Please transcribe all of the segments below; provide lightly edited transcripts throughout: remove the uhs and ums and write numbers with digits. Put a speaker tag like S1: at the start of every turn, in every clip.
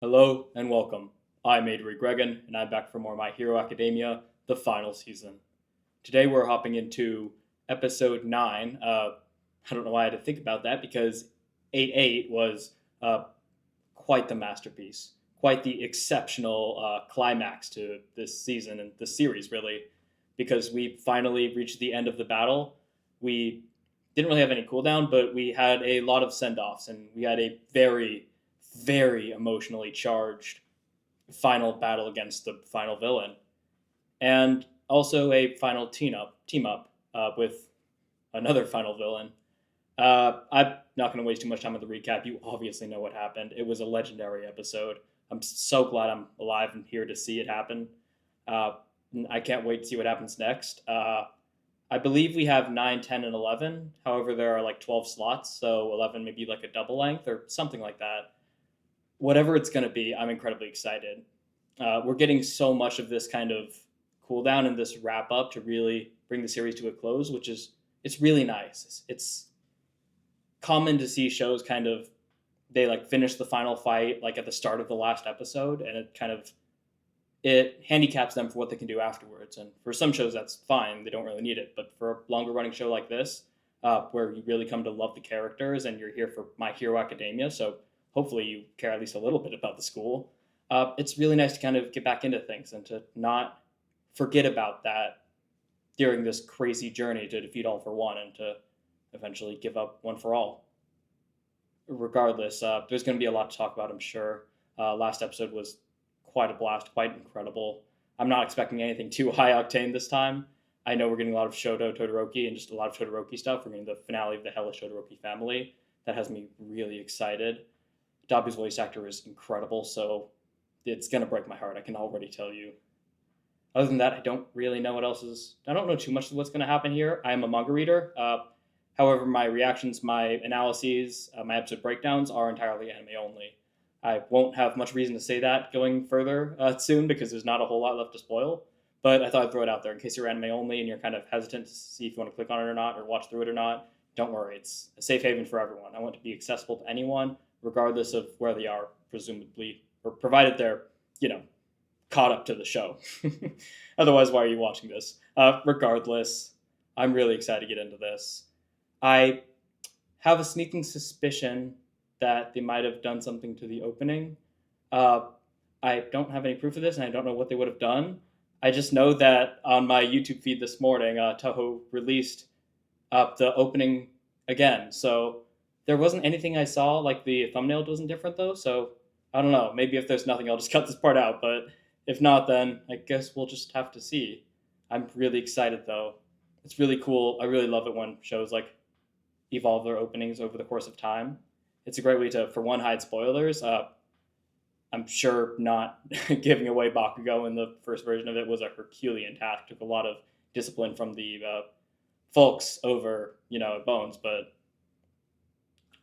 S1: Hello and welcome. I'm Adri Gregan, and I'm back for more My Hero Academia, the final season. Today we're hopping into episode 9. I don't know why I had to think about that because 8-8 was quite the masterpiece, quite the exceptional climax to this season and the series, really, because we finally reached the end of the battle. We didn't really have any cooldown, but we had a lot of send-offs, and we had a very emotionally charged final battle against the final villain, and also a final team up with another final villain. I'm not going to waste too much time on the recap. You obviously know what happened. It was a legendary episode. I'm so glad I'm alive and here to see it happen. I can't wait to see what happens next. I believe we have 9, 10, and 11. However, there are like 12 slots, so 11 maybe like a double length or something like that. Whatever it's going to be, I'm incredibly excited. We're getting so much of this kind of cooldown and this wrap up to really bring the series to a close, which is it's really nice. It's common to see shows kind of they like finish the final fight like at the start of the last episode, and it handicaps them for what they can do afterwards. And for some shows, that's fine; they don't really need it. But for a longer running show like this, where you really come to love the characters and you're here for My Hero Academia, so hopefully you care at least a little bit about the school. It's really nice to kind of get back into things and to not forget about that during this crazy journey to defeat All for One and to eventually give up One for All. Regardless, there's going to be a lot to talk about, I'm sure. Last episode was quite a blast, quite incredible. I'm not expecting anything too high octane this time. I know we're getting a lot of Shoto, Todoroki, and just a lot of Todoroki stuff. We're getting the finale of the Hellish Todoroki family. That has me really excited. Dabu's voice actor is incredible, so it's going to break my heart. I can already tell you. Other than that, I don't really know what else is... I don't know too much of what's going to happen here. I am a manga reader. However, my reactions, my analyses, my episode breakdowns are entirely anime only. I won't have much reason to say that going further soon because there's not a whole lot left to spoil. But I thought I'd throw it out there in case you're anime only and you're kind of hesitant to see if you want to click on it or not or watch through it or not. Don't worry, it's a safe haven for everyone. I want it to be accessible to anyone, regardless of where they are, presumably, or provided they're, caught up to the show. Otherwise, why are you watching this? Regardless, I'm really excited to get into this. I have a sneaking suspicion that they might have done something to the opening. I don't have any proof of this, and I don't know what they would have done. I just know that on my YouTube feed this morning, Toho released the opening again. So there wasn't anything I saw, like the thumbnail wasn't different though, so I don't know. Maybe if there's nothing, I'll just cut this part out, but if not, then I guess we'll just have to see. I'm really excited though. It's really cool. I really love it when shows like evolve their openings over the course of time. It's a great way to, for one, hide spoilers. I'm sure not giving away Bakugo in the first version of it was a Herculean task. Took a lot of discipline from the folks over, Bones, but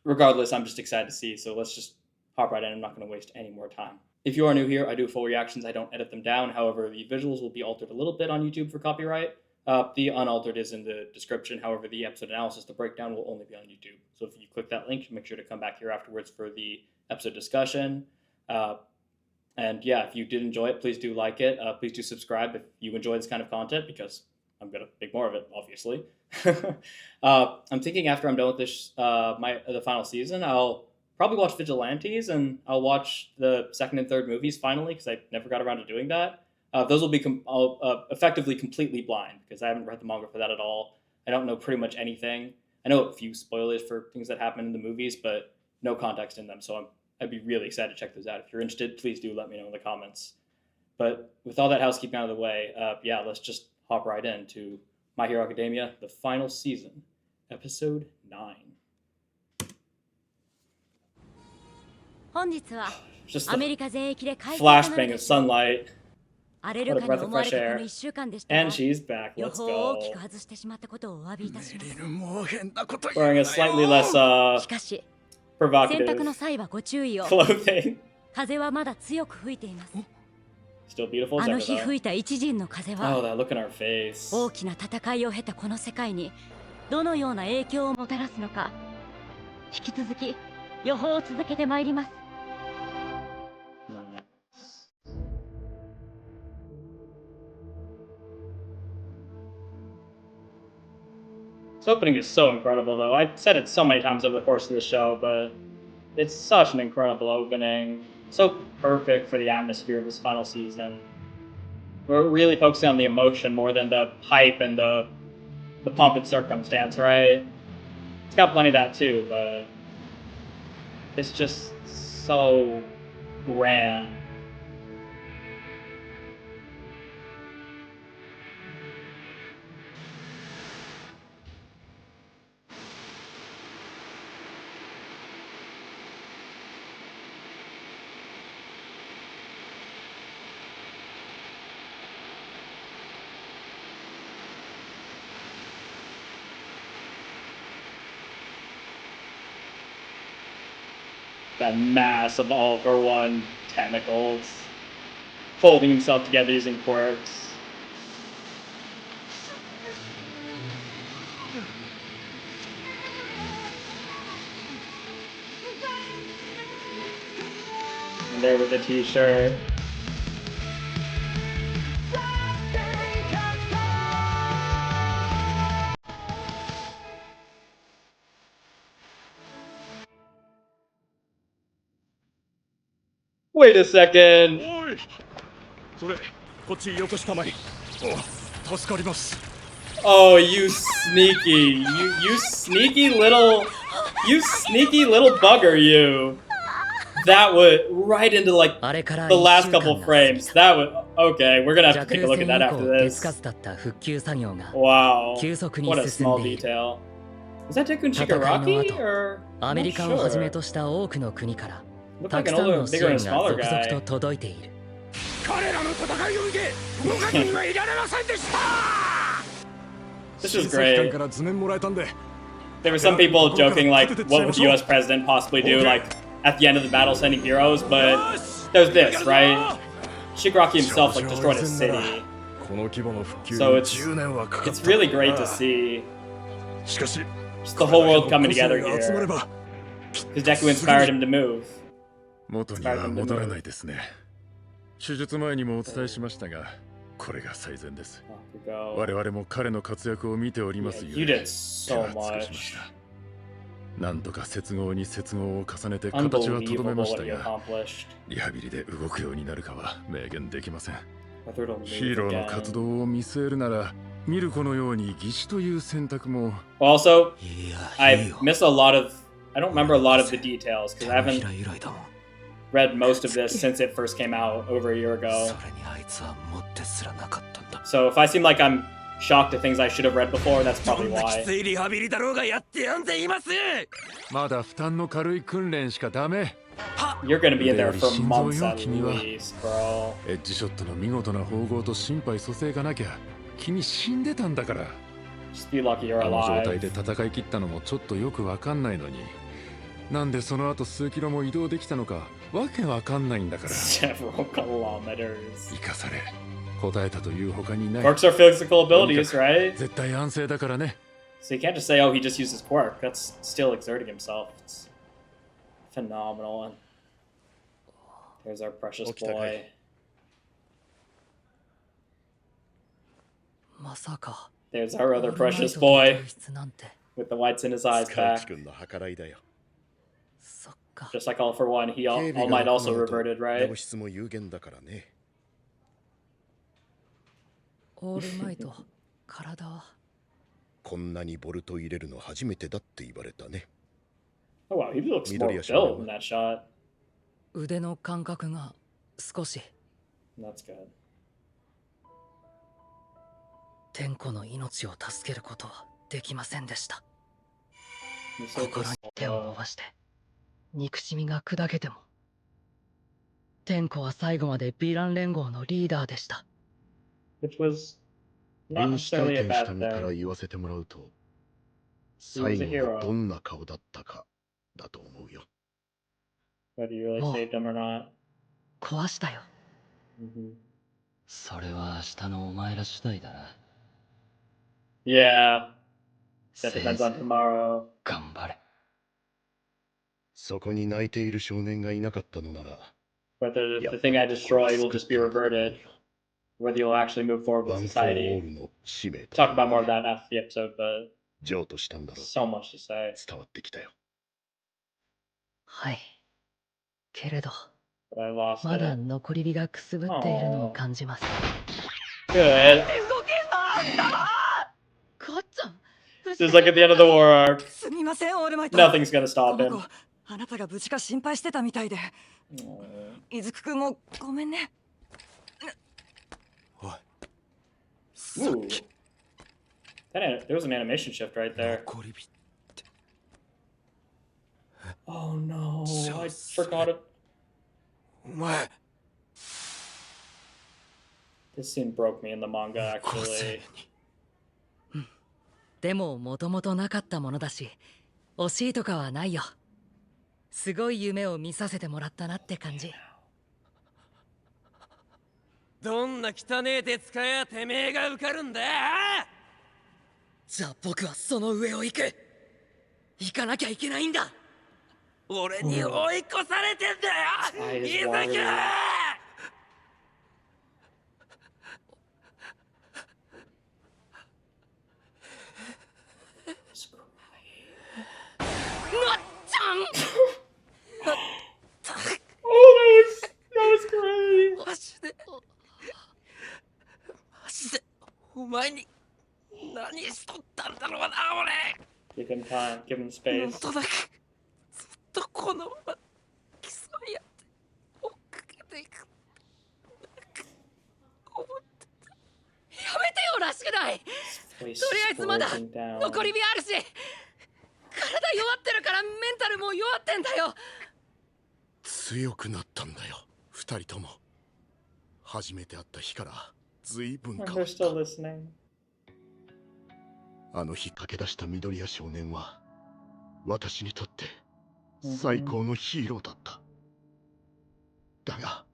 S1: regardless, I'm just excited to see, so let's just hop right in. I'm not going to waste any more time. If you are new here, I do full reactions. I don't edit them down. However, the visuals will be altered a little bit on YouTube for copyright. The unaltered is in the description. However, the episode analysis, the breakdown, will only be on YouTube. So if you click that link, make sure to come back here afterwards for the episode discussion. And yeah, if you did enjoy it, please do like it. Please do subscribe if you enjoy this kind of content, because I'm going to make more of it, obviously. I'm thinking after I'm done with this, the final season, I'll probably watch Vigilantes, and I'll watch the second and third movies finally, because I never got around to doing that. Those will be effectively completely blind, because I haven't read the manga for that at all. I don't know pretty much anything. I know a few spoilers for things that happen in the movies, but no context in them, so I'd be really excited to check those out. If you're interested, please do let me know in the comments. But with all that housekeeping out of the way, let's just hop right into My Hero Academia, the final season, episode 9. Just the flashbang of sunlight. What a breath of fresh air. And she's back. Let's go. Wearing a slightly less provocative clothing. Still beautiful as ever, though. Oh, that look in our face. This opening is so incredible, though. I've said it so many times over the course of the show, but it's such an incredible opening. So perfect for the atmosphere of this final season. We're really focusing on the emotion more than the hype and the pomp and circumstance, right? It's got plenty of that too, but it's just so grand. That mass of all for one tentacles folding himself together using quirks. And there with the t-shirt. Wait a second. Oh, you sneaky, you sneaky little bugger, you. That would right into like the last couple frames. That would okay. We're gonna have to take a look at that after this. Wow, what a small detail. Was that Tekun Shigaraki or? I'm not sure. Looked like an older, bigger, and smaller guy. This is great. There were some people joking like, what would the U.S. president possibly do, like, at the end of the battle sending heroes, but there's this, right? Shigaraki himself, like, destroyed a city. So it's really great to see just the whole world coming together here. Because Deku inspired him to move.
S2: 元には戻らないですね。手術前にもお伝えしましたが、これが最善です。我々も彼の活躍を見ておりますよ。手は尽くしました。なんとか接合に接合を重ねて形はとどめましたが、リハビリで動くようになるかは明言できません。ヒーローの活動を見据えるなら、見る子のように義手という選択も。
S1: Also, I miss a lot of. I don't remember a lot of the details because I haven't read most of this since it first came out over a year ago. So if I seem like I'm shocked at things I should have read before, that's probably why. You're gonna be in there for months at least, bro.
S2: エッジショットの見事な縫合と心肺蘇生がなきゃ君死んでたんだから。
S1: Just be lucky you're
S2: あの状態
S1: alive.
S2: で戦い切ったのもちょっとよくわかんないのに。なんでその後数キロも移動できたのかわけわかんないんだから。
S1: Several kilometers.
S2: 生かされ答えたという他にない。
S1: Quirks are physical abilities, right?
S2: 絶対安静だからね。
S1: So you can't just say, oh, he just used his quirk. That's still exerting himself. It's phenomenal. There's our precious boy. There's our other precious boy with the whites in his eyes back. Just like All for One, All Might also reverted, right?
S3: こんなにボルト入れるの初めてだって言われたね。
S1: Oh wow, he looks more built in that shot.
S4: 腕の感覚が少し。
S1: That's good.
S4: 天子の命を助けることはできませんでした。
S1: He's so
S4: 心に手を伸ばして憎しみが砕けても天子は最後までヴィラン連合のリーダーでした。
S1: Which was not
S3: 分子体
S1: necessarily a
S3: 験した
S1: bad
S3: 身から
S1: thing.
S3: 言わせてもらうと、最後はどんな顔だったかだと思うよ。
S1: Whether you really saved him or not.
S4: 壊したよ。
S5: それは明日のお前ら次第だな。
S1: Yeah. That depends on tomorrow.
S5: 頑張れ。
S3: そこに泣いている少年がいなかったのなら、
S1: Whether the thing I destroy will just be reverted. Whether you'll actually move forward with
S3: ワン・フォー・オー
S1: society.
S3: ルの使命と
S1: Talk about more of that after the episode, but
S3: 譲渡したんだろう。
S1: So much to say.
S3: 伝わってきたよ。
S4: はい。けれど、
S1: But I lost
S4: まだ
S1: it.
S4: 残り火がくすぶっているのを感じます。
S1: Good.
S4: 動けなかっちゃん。
S1: Just like at the end of the war arc.
S6: すみません、オールマイト。
S1: Nothing's gonna stop
S6: この
S1: him.
S6: 子、あなたが無事か心配してたみたいで。いずくくんもごめんね。
S1: Ooh. There was an animation shift right there. Oh no, I forgot it. This scene broke me in the manga, actually.
S4: でももともとなかったものだし、惜しいとかはないよ。すごい夢を見させてもらったなって感じ。
S7: どんな汚え手使いやてめえが受かるんだ。
S4: じゃあ僕はその上を行く。行かなきゃいけないんだ。
S7: 俺に追い越されてんだよ、伊豆くん。
S1: That was great.
S7: マジでお前に何しとったんだろうな、俺。
S1: Give him time, give him
S7: なん
S1: space.
S7: となくずっとこのまま競い合って追っかけていく思ってた。
S4: やめてよ、らしくない。
S1: Voice
S4: とりあえずまだ
S1: bulging down.
S4: 残り火あるし、体弱ってるからメンタルも弱ってんだよ。
S3: 強くなったんだよ、二人とも。初めて会った日から随分変わ
S1: They're
S3: っ
S1: still
S3: た。
S1: listening.
S3: あの日駆け出した緑谷少年は私にとって最高のヒーローだった。だが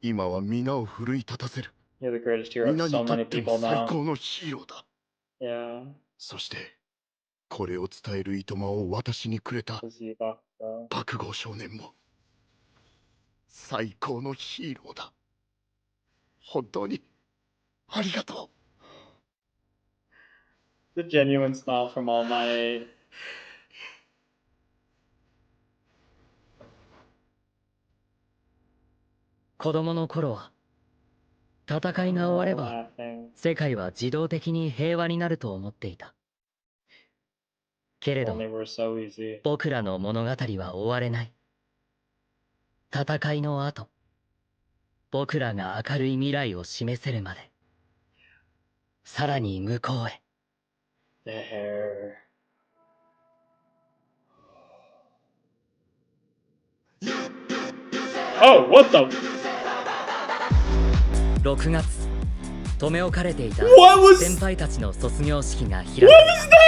S3: 今は皆を奮い立たせる。
S1: You're the greatest hero
S3: 皆
S1: of
S3: に
S1: so
S3: とっ
S1: many
S3: て
S1: people
S3: も最
S1: now.
S3: 高のヒーローだ。
S1: Yeah.
S3: そしてこれを伝えるいとまを私にくれた
S1: Was he Bakugo?
S3: 爆豪少年も最高のヒーローだ。本当にありがとう。
S1: The genuine smile from All Might.
S4: 子供の頃は戦いが終われば
S1: Laughing.
S4: 世界は自動的に平和になると思っていた。けれ
S1: If
S4: ど
S1: only were so easy.
S4: 僕らの物語は終われない。戦いの後、僕らが明るい未来を示せるまで、さらに向こうへ。
S1: The hair. Oh, what the?
S4: 6月、留め置かれていた
S1: What was-
S4: 先輩たちの卒業式が開か
S1: What
S4: れ
S1: was that?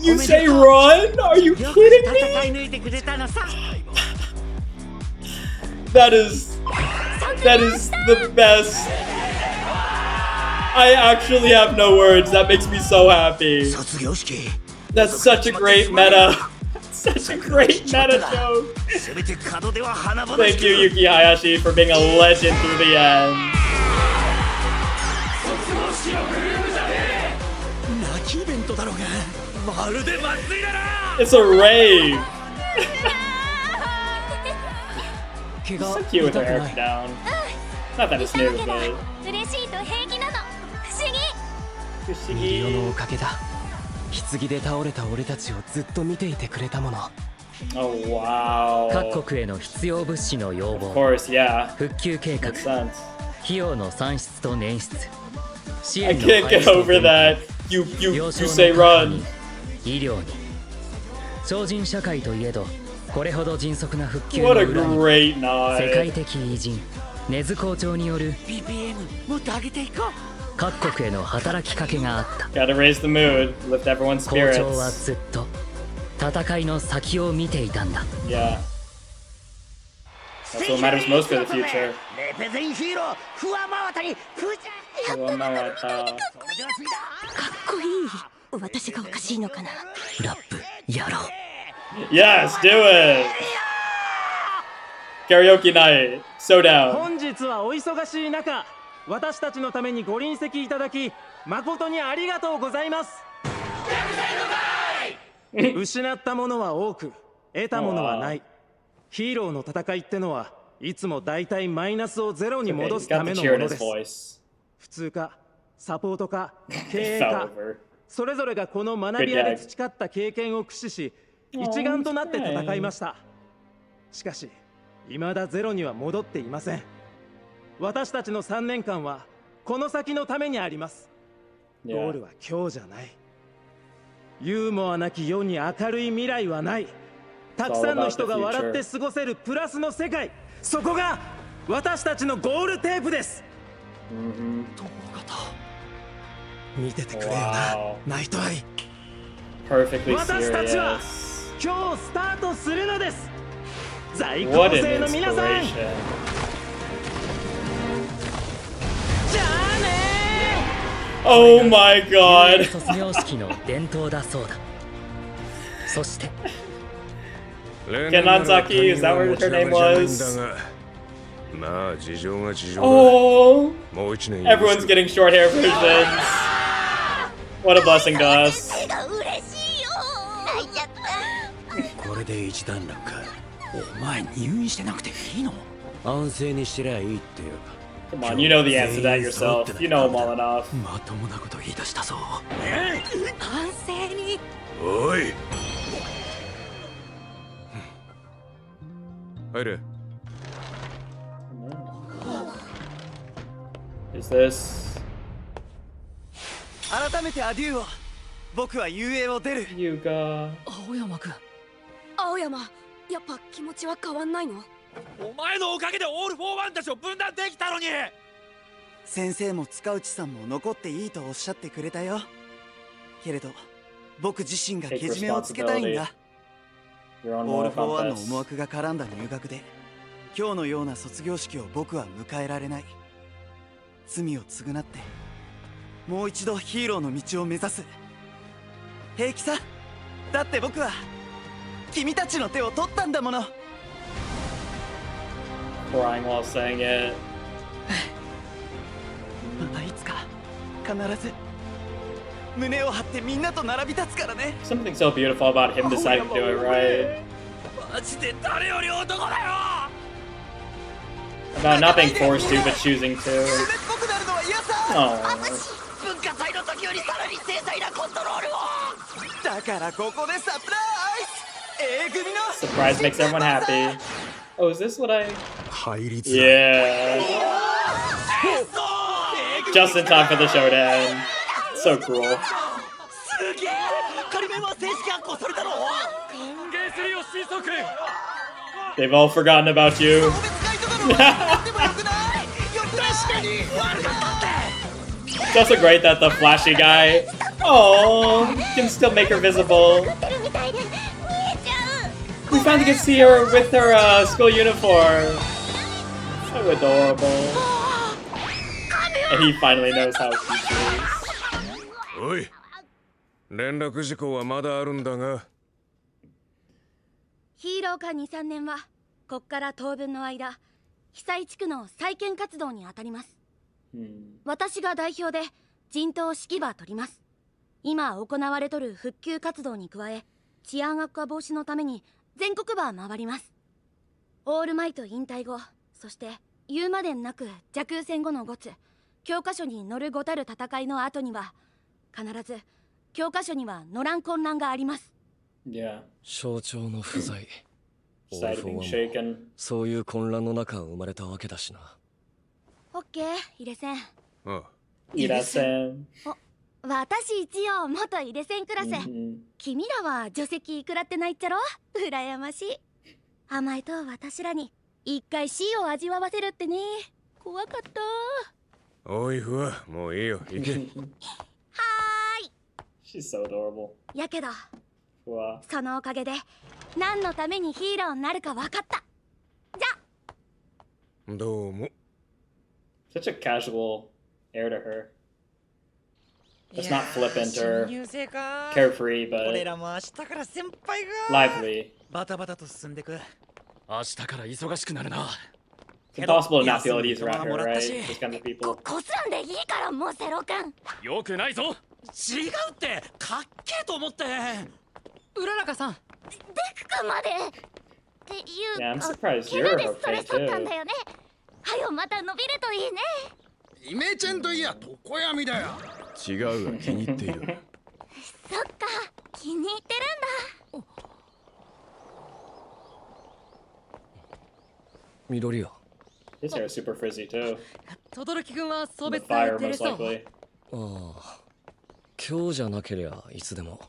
S1: You say run? Are you
S7: よく
S1: kidding
S7: 戦い
S1: me?
S7: 抜いてくれたのさ。
S1: That is the best. I actually have no words. That makes me so happy.
S7: 卒業式。
S1: That's such a great meta. Such a great meta joke.
S7: せめて門出は華々し
S1: Thank
S7: く。
S1: you, Yuki Hayashi, for being a legend through the end.
S7: 泣きイベントだろうが、まるで祭りだな。
S1: It's a rave.
S4: 怪我
S1: So cute with
S4: 痛
S1: her
S4: く
S1: hair
S4: ない。
S1: down. Not that it's new, but
S8: 嬉しいと平気なの。不思議。
S7: ミリオのお
S1: Kushigi.
S7: かげだ。棺で倒れた俺たちをずっと見ていてくれたもの。
S1: Oh wow.
S4: 各国への必要物資の要
S1: Of
S4: 望、
S1: course, yeah.
S4: 復旧計画、
S1: Makes sense.
S4: 費用の算出と捻出、支
S1: I
S4: 援の
S1: can't
S4: 開
S1: get
S4: 始と
S1: over
S4: 展開、
S1: that. You
S4: 病床
S1: say
S4: の確保
S1: run.
S4: に、医療に、超人社会といえど、これほど迅速な復旧の
S1: What a
S4: 裏に、
S1: great
S4: 世界
S1: night.
S4: 的偉人、根津校長による
S7: BPM もっと上げていこう。
S4: 各国への働きかけがあった。
S1: Gotta raise the mood, lift everyone's
S4: 校長は
S1: spirits.
S4: ずっと戦いの先を見ていたんだ。
S1: Yeah. That's what matters most for the future.
S7: レペゼンヒーロー、フワマワタにフーチャー。
S1: Well, now what,
S7: それでは次だ。
S8: かっこいい。私がおかしいのかな。
S4: ラップやろう。
S1: Yes, do it! Karaoke night. So down.
S9: 本日はお忙しい中、私たちのためにご臨席いただき誠にありがとうございます。失ったものは多く得たものはない。ヒーローの戦いってのはいつもだいたいマイナスをゼロに戻すためのものです。普通かサポートか経営かそれぞれがこの学び屋で培った経験を駆使し一丸となって戦いました。しかし未だゼロには戻っていません。私たちの3年間はこの先のためにあります。ゴールは今日じゃない。ユーモアなき世に明るい未来はない。たくさんの人が笑って過ごせるプラスの世界、そこが私たちのゴールテープです。見ててくれよな、ナイトアイ。私たちは今日スタートするのです。在校生の皆さん、じゃあねー。
S1: Oh my god.
S4: 卒業式の伝統だそうだ。そして
S1: Kananzaki, is that what her name was?
S2: まあ事情が事情だ。
S1: Oh,
S2: もう一年
S1: everyone's getting short hair versions. What a blessing to us.
S10: これで一段落か。お前入院してなくていいの？安静にしてりゃいいっていうか。
S1: Come on, you know the answer to that yourself. You know him well enough.
S10: まともなこと言い出したぞ。
S6: 安静に。
S2: おい。入れ。
S1: Is this
S9: 改めてアデューを。僕は遊泳を出る。
S1: Yuga?
S4: 青山君。
S6: 青山、やっぱ気持ちは変わんないの？
S10: お前のおかげでオール・フォー・ワンたちを分断できたのに。
S9: 先生も塚内さんも残っていいとおっしゃってくれたよ。けれど僕自身がけじめをつけたいんだ。オール・フォー・ワンの思惑が絡んだ入学で今日のような卒業式を僕は迎えられない。罪を償ってもう一度ヒーローの道を目指す。平気さ。だって僕は君たちの手を取ったんだもの。
S1: Crying while saying it.
S9: またいつか必ず胸を張ってみんなと並び立つからね。
S1: Something so beautiful about him deciding to do it right.
S10: マジで誰より男だよ。
S1: About not being forced to, but choosing to. Oh.
S10: 文化祭の時よりさらに精細なコントロールを。
S9: だからここでサプライズ。A組の
S1: Surprise makes everyone happy. Oh, is this what I... Yeah. Just in time for the show to end. So cruel.
S10: すげえ。仮面は正式発行されたの？歓迎するよ新速。
S1: They've all forgotten about you. It's also great that the flashy guy, oh, can still make her visible. We finally get to see her with her school uniform. So adorable. And he finally knows how cute she is.
S2: おい。連絡事項はまだあるんだが。
S8: ヒーロー科2、3年はこっから当分の間被災地区の再建活動に当たります。私が代表で陣頭指揮場取ります。今行われとる復旧活動に加え治安悪化防止のために全国バー回ります。オールマイト引退後、そして言うまでなく蛇空戦後のゴツ教科書に載るごたる戦いの後には必ず教科書には載らん混乱があります。
S5: 象徴の不在。オール
S1: Side
S5: フォ
S1: being
S5: ーワンも
S1: shaken.
S5: そういう混乱の中生まれたわけだしな。
S8: オッケー、入れ線。
S1: 入れ線。
S8: 私一応元入れ線クラス。君らは除籍食らってないっちゃろ。羨ましい。甘えと私らに一回死を味わわせるってね。怖かった。
S2: おいふわ、もういいよ、行け。
S8: はーい。
S1: She's so adorable.
S8: やけど、
S1: ふわ。
S8: そのおかげで何のためにヒーローになるか分かった。じゃ。
S2: どうも。
S1: Such a casual air to her. It's not flippant or carefree, but lively.
S10: バタバタと進んでく。
S5: 明日から忙しくなるな。
S1: It's impossible to not feel at ease around her, right? These kinds of people.
S8: こすらんでいいからもうセロ君。
S5: よくないぞ。違うって、かっけえと思って。
S6: うららかさん。
S8: デク君までっていう
S1: Yeah, I'm
S8: か、
S1: surprised
S8: 怪我
S1: you're
S8: でそれ
S1: okay
S8: 去ったん
S1: too.
S8: だよね。はよまた伸びるといいね。
S10: イメチェンといや床闇だよ。違うが気に入っている。
S8: そっか、気に入ってるんだ。
S5: 緑よ。
S1: His hair is super frizzy too.
S6: 轟君は送
S1: The
S6: 別会
S1: fire
S6: 出れ
S1: most
S6: そう。
S1: likely.
S5: ああ、今日じゃなけりゃいつでも。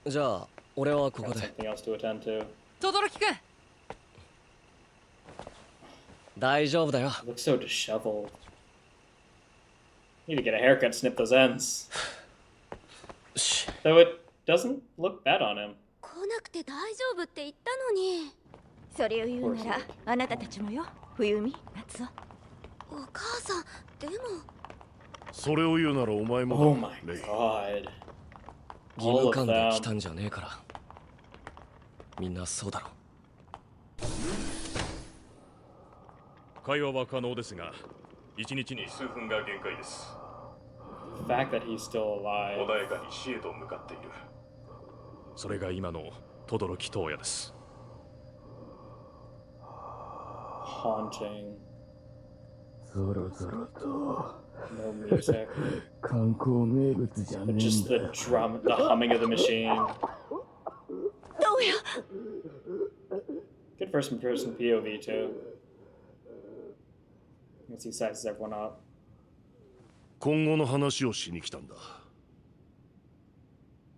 S5: じゃあ俺はここ
S1: Got
S5: で。
S1: something else to attend to.
S6: 轟君。
S5: 大丈夫だよ。
S1: Looks so disheveled. Need to get a haircut, snip those ends. Though it doesn't look bad on him.
S8: 来なくて大丈夫って言ったのに。それを言うならあなたたちもよ、冬美、夏男。お母さん、でも
S2: それを言うならお前も
S1: Oh my god.
S5: 義務感で来たんじゃねえから。みんなそうだろ。
S2: 会話は可能ですが、1日に数分が限界です。
S1: The fact that he's still alive.
S2: 穏やかに死へと向かっている。それが今の轟東也です。
S1: Haunting.
S10: そろそろと
S1: No music.
S10: 観光名物じゃねえん
S1: But just the drum, the humming of the machine.
S8: どうや。
S1: Good first person POV too. As he sizes everyone up.
S2: 今後の話をしに来たんだ。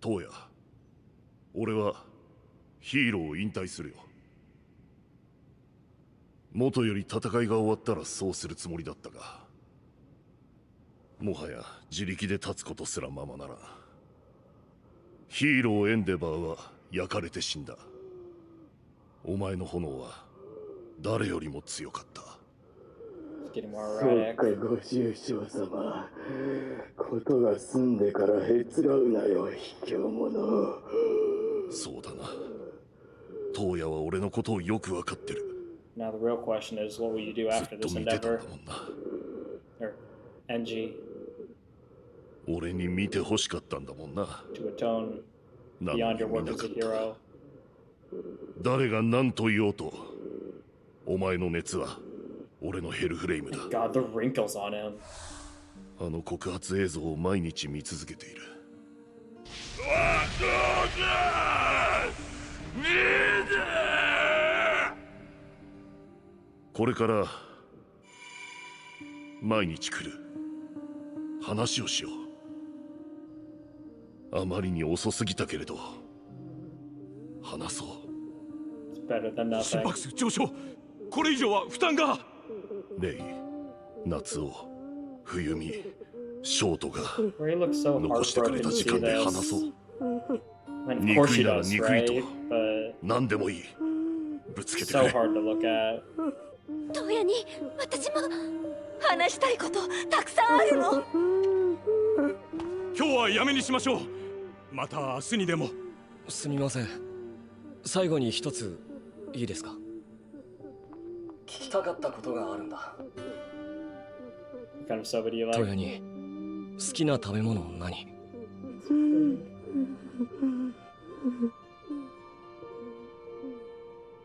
S2: 東也、俺はヒーローを引退するよ。元より戦いが終わったらそうするつもりだったが、もはや自力で立つことすらままならん。ヒーローエンデバーは焼かれて死んだ。お前の炎は誰よりも強かった。
S1: Getting more
S10: そう
S1: erratic.
S10: か、ご愁傷様。ことが済んでからへつらうなよ、卑怯者。
S2: そうだな。東也は俺のことをよくわかってる。
S1: Now the real question is, what will you do
S2: ず
S1: after
S2: っと
S1: this
S2: 見てたん
S1: endeavor?
S2: だもんな。
S1: Or Enji
S2: 俺に見て欲しかったんだもんな。
S1: to atone
S2: なのに
S1: beyond your
S2: 見
S1: work
S2: な
S1: as
S2: か
S1: a
S2: った。
S1: hero.
S2: 誰が何と言おうと、お前の熱は俺のヘルフレイムだ。
S1: God, the wrinkles on him.
S2: あの告発映像を毎日見続けている。これから毎日来る。話をしよう。あまりに遅すぎたけれど話そう。
S1: It's better than
S2: 心
S1: nothing.
S2: 拍数上昇。これ以上は負担が。レイ、夏男、冬美、ショートが
S1: Ray looks so
S2: 残してくれ
S1: heartbroken
S2: た
S1: to
S2: 時
S1: see
S2: 間で話
S1: this.
S2: そう。
S1: And of course
S2: 憎
S1: she
S2: いなら
S1: does,
S2: 憎いと
S1: right? But
S2: 何でもいい。ぶつけてく
S1: so
S2: れ。
S1: hard to look at.
S8: トヤに私も話したいことたくさんあるの。
S2: 今日はやめにしましょう。また明日にでも。
S5: すみません。最後に一ついいですか。聞きたかったことがあるんだ。
S1: What kind of soba do you
S5: ト
S1: like?
S5: ヤに好きな食べ物何？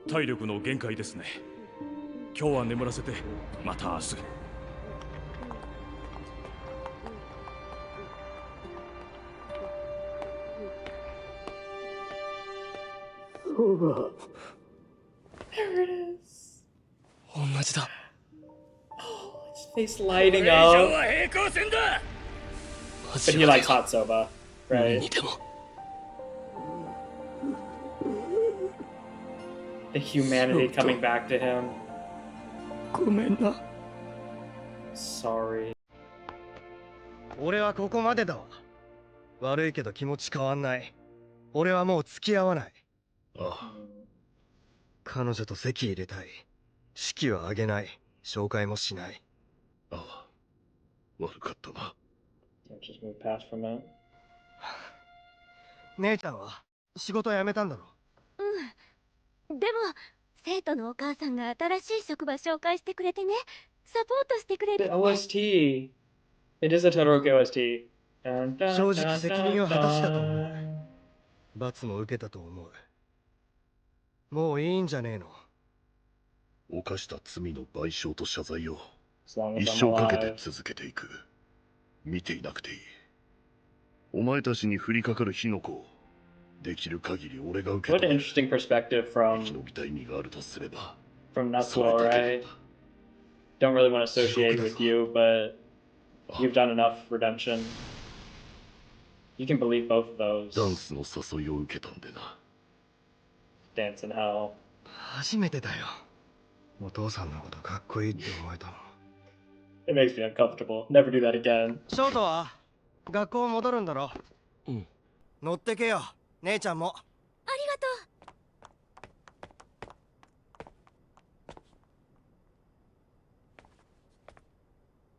S2: 体力の限界ですね。今日は眠らせて、また明日。
S10: そうだ。
S1: There it is.
S5: 同じだ。
S1: His face lighting up. But he likes hot soba, right?
S5: にでも。
S1: The humanity coming back to him.
S10: ごめんな。
S1: Sorry.
S11: 俺はここまでだわ。悪いけど気持ち変わんない。俺はもう付き合わない。
S2: ああ、
S11: 彼女と籍入れたい。式は挙げない。紹介もしない。
S2: ああ、悪かったな。
S1: Just move past from it.
S11: 姉ちゃんは仕事辞めたんだろ。
S8: うん。でも生徒のお母さんが新しい職場紹介してくれてね、サポートしてくれ
S1: The
S8: る。
S1: OST. It is a Todoroki OST.
S11: 正直責任を果たしたと思う。罰も受けたと思う。もういいんじゃねえの。
S3: 犯した罪の賠償と謝罪を
S1: As long as
S3: 一
S1: I'm
S3: 生かけて
S1: alive.
S3: 続けていく。見ていなくていい。お前たちに降りかかる火の粉をできる限り俺が受け
S1: What
S3: 止
S1: an
S3: める。
S1: interesting perspective
S3: 生き
S1: from
S3: 延びた意味があるとすれば
S1: Natsuo, right? Don't really want to associate with you, but you've done enough redemption. You can believe both of those.
S3: ダンスの誘いを受けたんでな。
S1: Dance in hell.
S11: 初めてだよ。お父さんのことかっこいいって思えたの。
S1: It makes me uncomfortable. Never do that again.
S11: ショートは学校戻るんだろ。
S10: うん。
S11: 乗ってけよ、姉ちゃんも。
S8: ありがとう。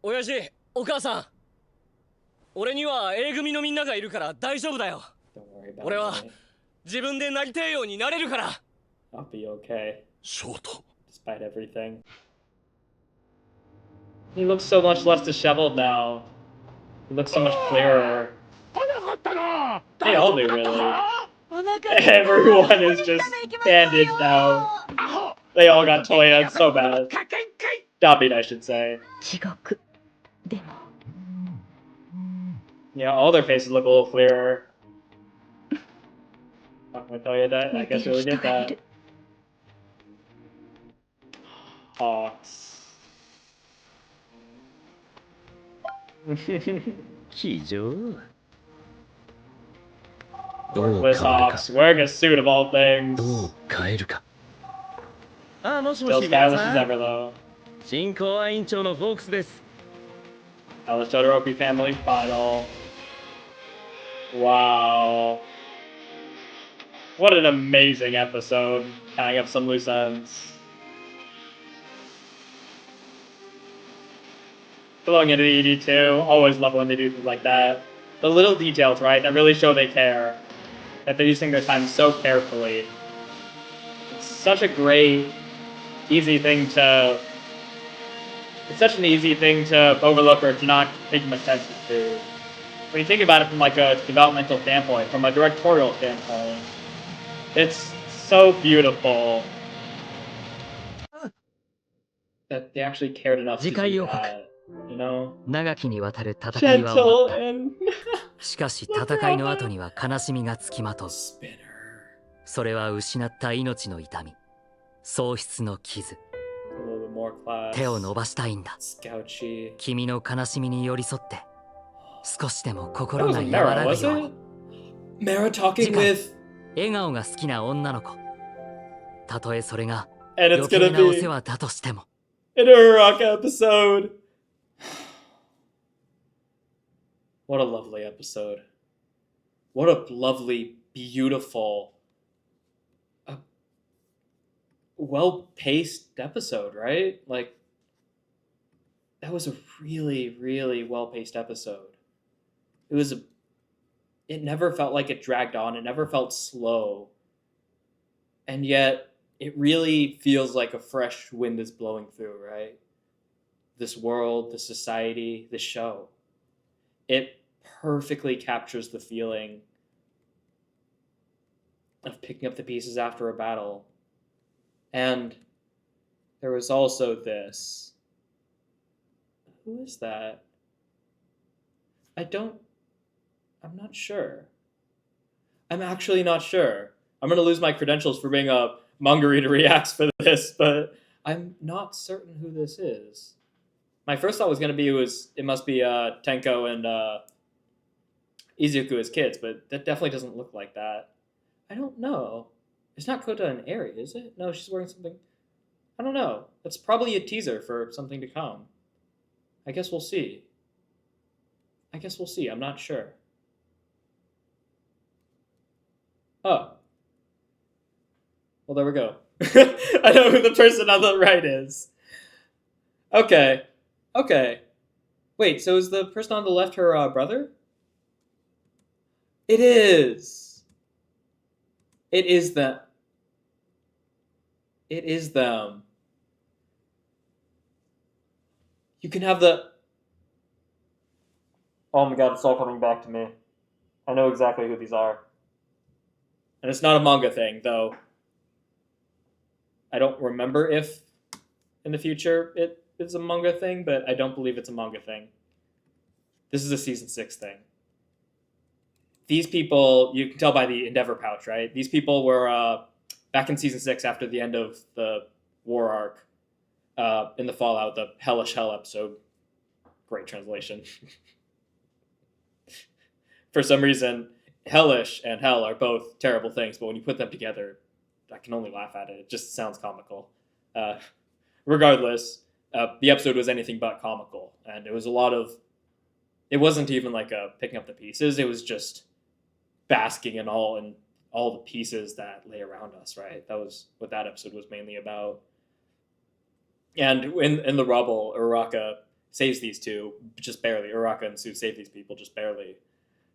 S5: 親父、お母さん。俺には A 組のみんながいるから大丈夫だよ。俺は自分でなりたいようになれるから。
S1: I'll be okay.
S3: ショート。
S1: Despite everything. He looks so much less disheveled now. He looks so much clearer. They all do, really. Everyone is just bandaged now. They all got Toya. It's so bad. Dabi, I should say.
S4: 地獄でも
S1: Yeah, all their faces look a little clearer. I'm gonna tell you that. I guess we really did that. Hawks.
S10: 非常
S1: Worthless Hawks, wearing a suit of all things.
S10: どう変えるか。あ、もしも
S1: Still
S10: し皆
S1: stylish
S10: さ
S1: as
S10: ん。
S1: ever, though.
S10: 新公安委員長のフォークスです。
S1: Now the Todoroki family final. Wow. What an amazing episode. Tying up some loose ends. Belonging into the ED2. Always love when they do things like that. The little details, right, that really show they care. That they're using their time so carefully. It's such a great, easy thing to... It's such an easy thing to overlook or to not pay much attention to. When you think about it from like a developmental standpoint, from a directorial standpoint, it's so beautiful that they actually cared enough to do that, you know?
S4: 長きにわたる戦いは終わった
S1: Gentle and
S4: しかし戦いの後には悲しみがつきまとう
S1: Spinner.
S4: それは失った命の痛み喪失の傷
S1: A little bit more class.
S4: 手を伸ばしたいんだ
S1: Scouchy.
S4: 君の悲しみに寄り添って少しでも
S1: That
S4: 心
S1: was
S4: が
S1: a
S4: 和
S1: Mara,
S4: らぐ
S1: was
S4: ように
S1: it? Mara talking with...
S4: 笑顔が好きな女の子たとえそれが
S1: And it's
S4: 余計
S1: gonna
S4: なお世
S1: be
S4: 話だとしても
S1: in a Uraraka episode. What a lovely episode. What a lovely, beautiful, well-paced episode, right? Like, that was a really, really well-paced episode. It never felt like it dragged on. It never felt slow. And yet, it really feels like a fresh wind is blowing through, right? This world, this society, this show. It perfectly captures the feeling of picking up the pieces after a battle. And there was also this. Who is that? I'm not sure. I'm actually not sure. I'm going to lose my credentials for being a manga reader reacts for this, but I'm not certain who this is. My first thought was going to be it must be Tenko and Izuku as kids, but that definitely doesn't look like that. I don't know. It's not Kota and Eri, is it? No, she's wearing something. I don't know. It's probably a teaser for something to come. I guess we'll see. I'm not sure. Oh. Well, there we go. I know who the person on the right is. Okay. Wait, so is the person on the left her brother? It is. It is them. You can have the... Oh my god, it's all coming back to me. I know exactly who these are. And it's not a manga thing, though. I don't remember if in the future it is a manga thing, but I don't believe it's a manga thing. This is a season 6 thing. These people, you can tell by the Endeavor pouch, right? These people were back in season 6 after the end of the war arc in the Fallout, the Hellish Hell episode. Great translation. For some reason, hellish and hell are both terrible things, but when you put them together, I can only laugh at it. It just sounds comical. Regardless, the episode was anything but comical, and it was a lot of... It wasn't even like picking up the pieces. It was just basking in all the pieces that lay around us, right? That was what that episode was mainly about. And in the rubble, Uraraka saves these two, just barely. Uraraka and Sue save these people just barely.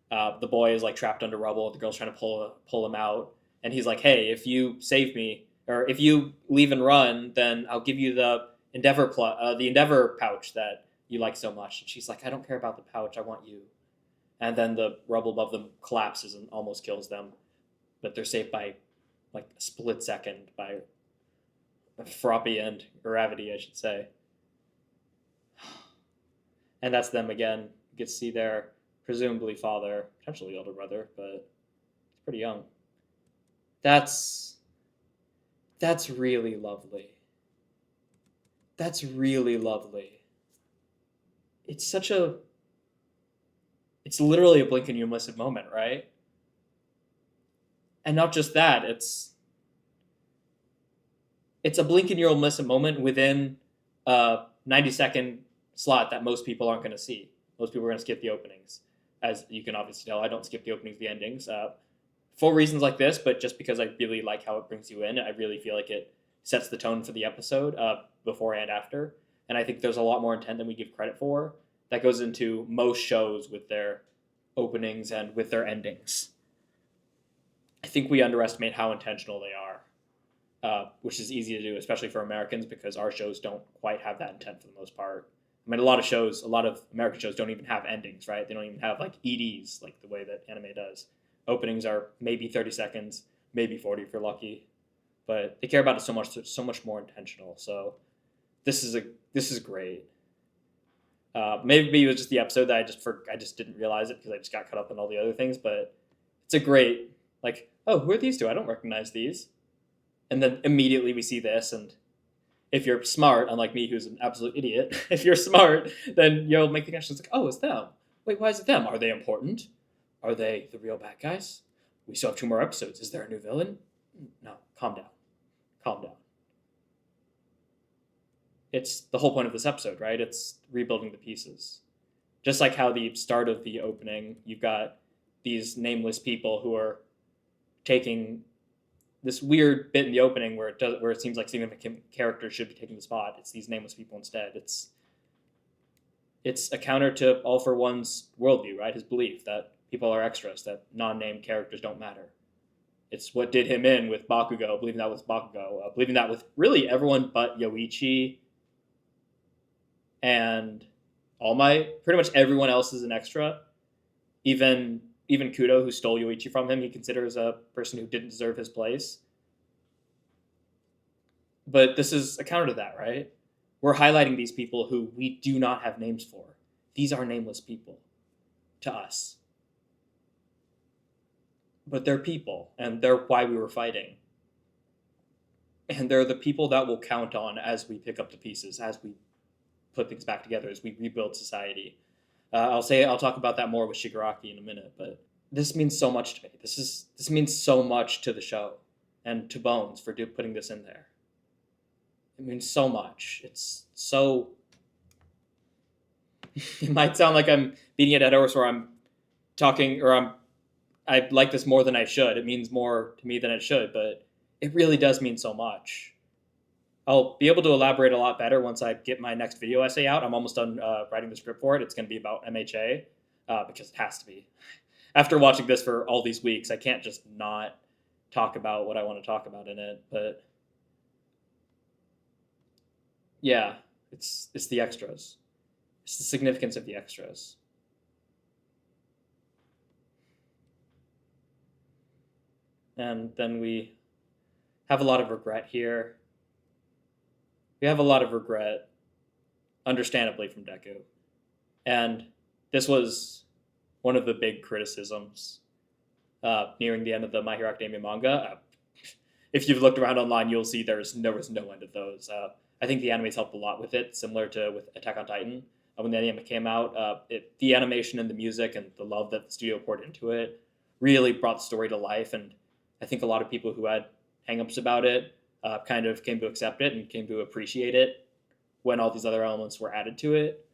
S1: The boy is like trapped under rubble. The girl's trying to pull him out, and he's like, "Hey, if you save me, or if you leave and run, then I'll give you the Endeavor pouch that you like so much." And she's like, "I don't care about the pouch. I want you." And then the rubble above them collapses and almost kills them, but they're saved by like a split second by a Froppy and gravity, I should say. And that's them again. You get to see their presumably father, potentially older brother, but he's pretty young. That's really lovely. That's really lovely. It's literally a blink and you miss it moment, right? And not just that, it's a blink and you'll miss a moment within a 90-second slot that most people aren't going to see. Most people are going to skip the openings. As you can obviously tell, I don't skip the openings, the endings, for reasons like this, but just because I really like how it brings you in. I really feel like it sets the tone for the episode before and after. And I think there's a lot more intent than we give credit for that goes into most shows with their openings and with their endings. I think we underestimate how intentional they are, which is easy to do, especially for Americans, because our shows don't quite have that intent for the most part. I mean, a lot of American shows don't even have endings, right? They don't even have like EDs, like the way that anime does. Openings are maybe 30 seconds, maybe 40 if you're lucky, but they care about it so much more intentional. So this is great. Maybe it was just the episode that I just didn't realize it because I just got caught up in all the other things. But it's a great, like, oh, who are these two? I don't recognize these. And then immediately we see this, and if you're smart, unlike me, who's an absolute idiot, if you're smart, then you'll make the connection. It's like, oh, it's them. Wait, why is it them? Are they important? Are they the real bad guys? We still have 2 more episodes. Is there a new villain? No, calm down. Calm down. It's the whole point of this episode, right? It's rebuilding the pieces. Just like how the start of the opening, you've got these nameless people who are taking this weird bit in the opening where it seems like significant characters should be taking the spot. It's these nameless people instead. It's a counter to All for One's worldview, right? His belief that people are extras, that non-named characters don't matter. It's what did him in with Bakugo, believing that was Bakugo, believing that with really everyone but Yoichi, and pretty much everyone else is an extra. Even Kudo, who stole Yoichi from him, he considers a person who didn't deserve his place. But this is a counter to that, right? We're highlighting these people who we do not have names for. These are nameless people to us. But they're people, and they're why we were fighting. And they're the people that we'll count on as we pick up the pieces, as we put things back together, as we rebuild society. I'll talk about that more with Shigaraki in a minute, but this means so much to me. This means so much to the show and to Bones for putting this in there. It means so much. It's so... It might sound like I'm beating it at horse or I'm talking, or I like this more than I should. It means more to me than it should, but it really does mean so much. I'll be able to elaborate a lot better once I get my next video essay out. I'm almost done writing the script for it. It's going to be about MHA, because it has to be. After watching this for all these weeks, I can't just not talk about what I want to talk about in it. But yeah, it's the extras. It's the significance of the extras. And then we have a lot of regret here. We have a lot of regret, understandably, from Deku. And this was one of the big criticisms nearing the end of the My Hero Academia manga. If you've looked around online, you'll see there was no end of those. I think the animes helped a lot with it, similar to with Attack on Titan. When the anime came out, the animation and the music and the love that the studio poured into it really brought the story to life. And I think a lot of people who had hangups about it kind of came to accept it and came to appreciate it when all these other elements were added to it.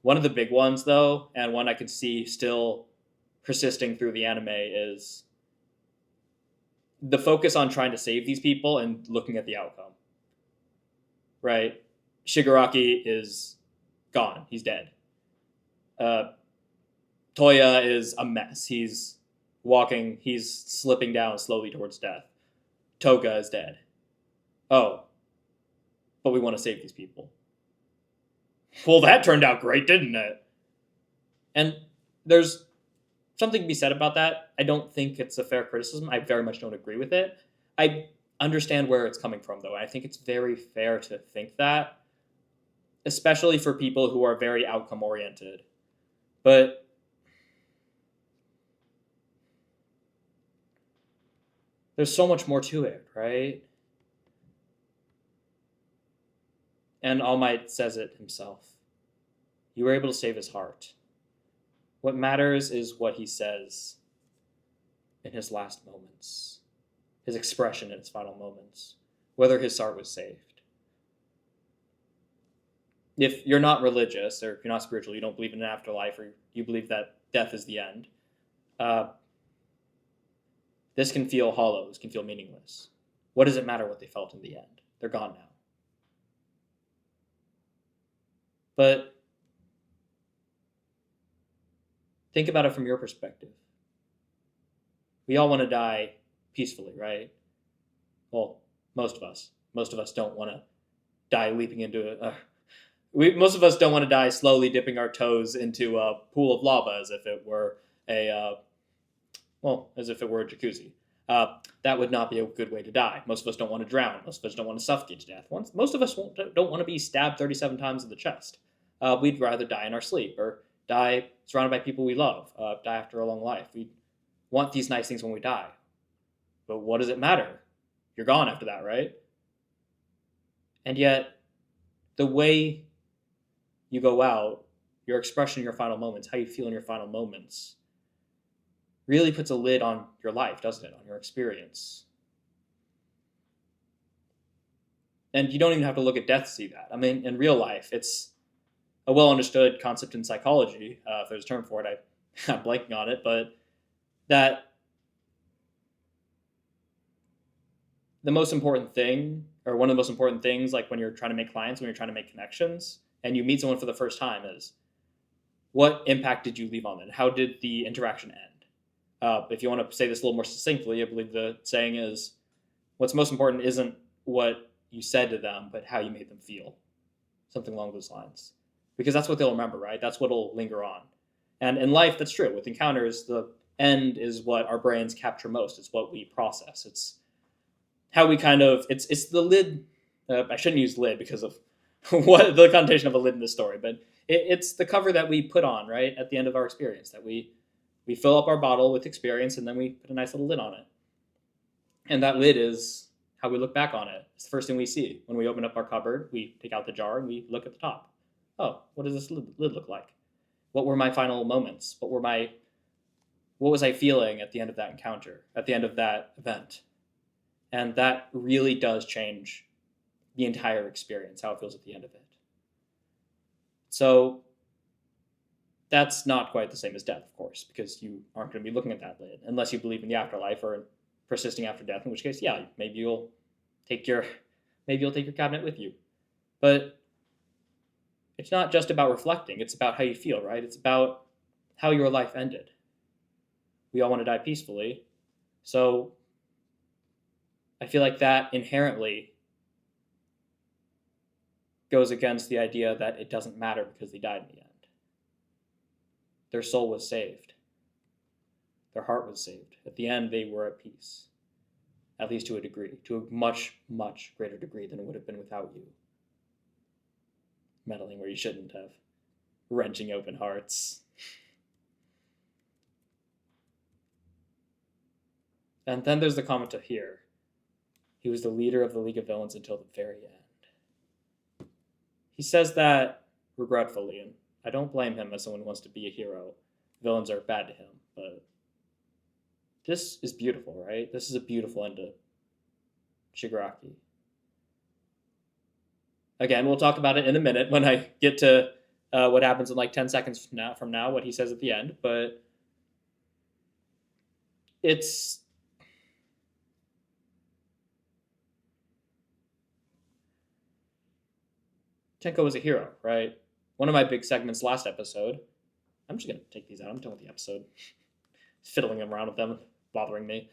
S1: One of the big ones, though, and one I can see still persisting through the anime, is the focus on trying to save these people and looking at the outcome. Right? Shigaraki is gone. He's dead. Toya is a mess. He's slipping down slowly towards death. Toga is dead. Oh, but we want to save these people. Well, that turned out great, didn't it? And there's something to be said about that. I don't think it's a fair criticism. I very much don't agree with it. I understand where it's coming from, though. I think it's very fair to think that, especially for people who are very outcome-oriented. But there's so much more to it, right? And All Might says it himself. You were able to save his heart. What matters is what he says in his last moments, his expression in his final moments, whether his heart was saved. If you're not religious, or if you're not spiritual, you don't believe in an afterlife, or you believe that death is the end, this can feel hollow, this can feel meaningless. What does it matter what they felt in the end? They're gone now. But think about it from your perspective. We all want to die peacefully, right? Well, most of us. Most of us don't want to die leaping into most of us don't want to die slowly dipping our toes into a pool of lava as if it were a jacuzzi. That would not be a good way to die. Most of us don't want to drown. Most of us don't want to suffocate to death. Most of us don't want to be stabbed 37 times in the chest. We'd rather die in our sleep, or die surrounded by people we love, die after a long life. We want these nice things when we die. But what does it matter? You're gone after that, right? And yet, the way you go out, your expression in your final moments, how you feel in your final moments, really puts a lid on your life, doesn't it? On your experience. And you don't even have to look at death to see that. I mean, in real life, it's a well-understood concept in psychology, if there's a term for it. I'm blanking on it, but that the most important thing, or one of the most important things, like when you're trying to make clients, when you're trying to make connections, and you meet someone for the first time, is what impact did you leave on them? How did the interaction end? If you want to say this a little more succinctly, I believe the saying is, what's most important isn't what you said to them, but how you made them feel. Something along those lines. Because that's what they'll remember, right? That's what'll linger on. And in life, that's true. With encounters, the end is what our brains capture most. It's what we process. It's how we it's the lid. I shouldn't use lid because of what the connotation of a lid in this story, but it's the cover that we put on, right, at the end of our experience, that we fill up our bottle with experience, and then we put a nice little lid on it. And that lid is how we look back on it. It's the first thing we see. When we open up our cupboard, we take out the jar and we look at the top. Oh, what does this lid look like? What were my final moments? What was I feeling at the end of that encounter, at the end of that event? And that really does change the entire experience, how it feels at the end of it. So that's not quite the same as death, of course, because you aren't going to be looking at that lid unless you believe in the afterlife or persisting after death, in which case, yeah, maybe you'll take your cabinet with you. But it's not just about reflecting, it's about how you feel, right? It's about how your life ended. We all want to die peacefully. So I feel like that inherently goes against the idea that it doesn't matter because they died in the end. Their soul was saved. Their heart was saved. At the end, they were at peace. At least to a degree, to a much, much greater degree than it would have been without you. Meddling where you shouldn't have. Wrenching open hearts. And then there's the comment to here. He was the leader of the League of Villains until the very end. He says that regretfully, and I don't blame him as someone who wants to be a hero. Villains are bad to him, but this is beautiful, right? This is a beautiful end to Shigaraki. Again, we'll talk about it in a minute when I get to what happens in like 10 seconds from now, what he says at the end, but it's... Tenko was a hero, right? One of my big segments last episode, I'm just going to take these out, I'm done with the episode. Fiddling around with them, bothering me.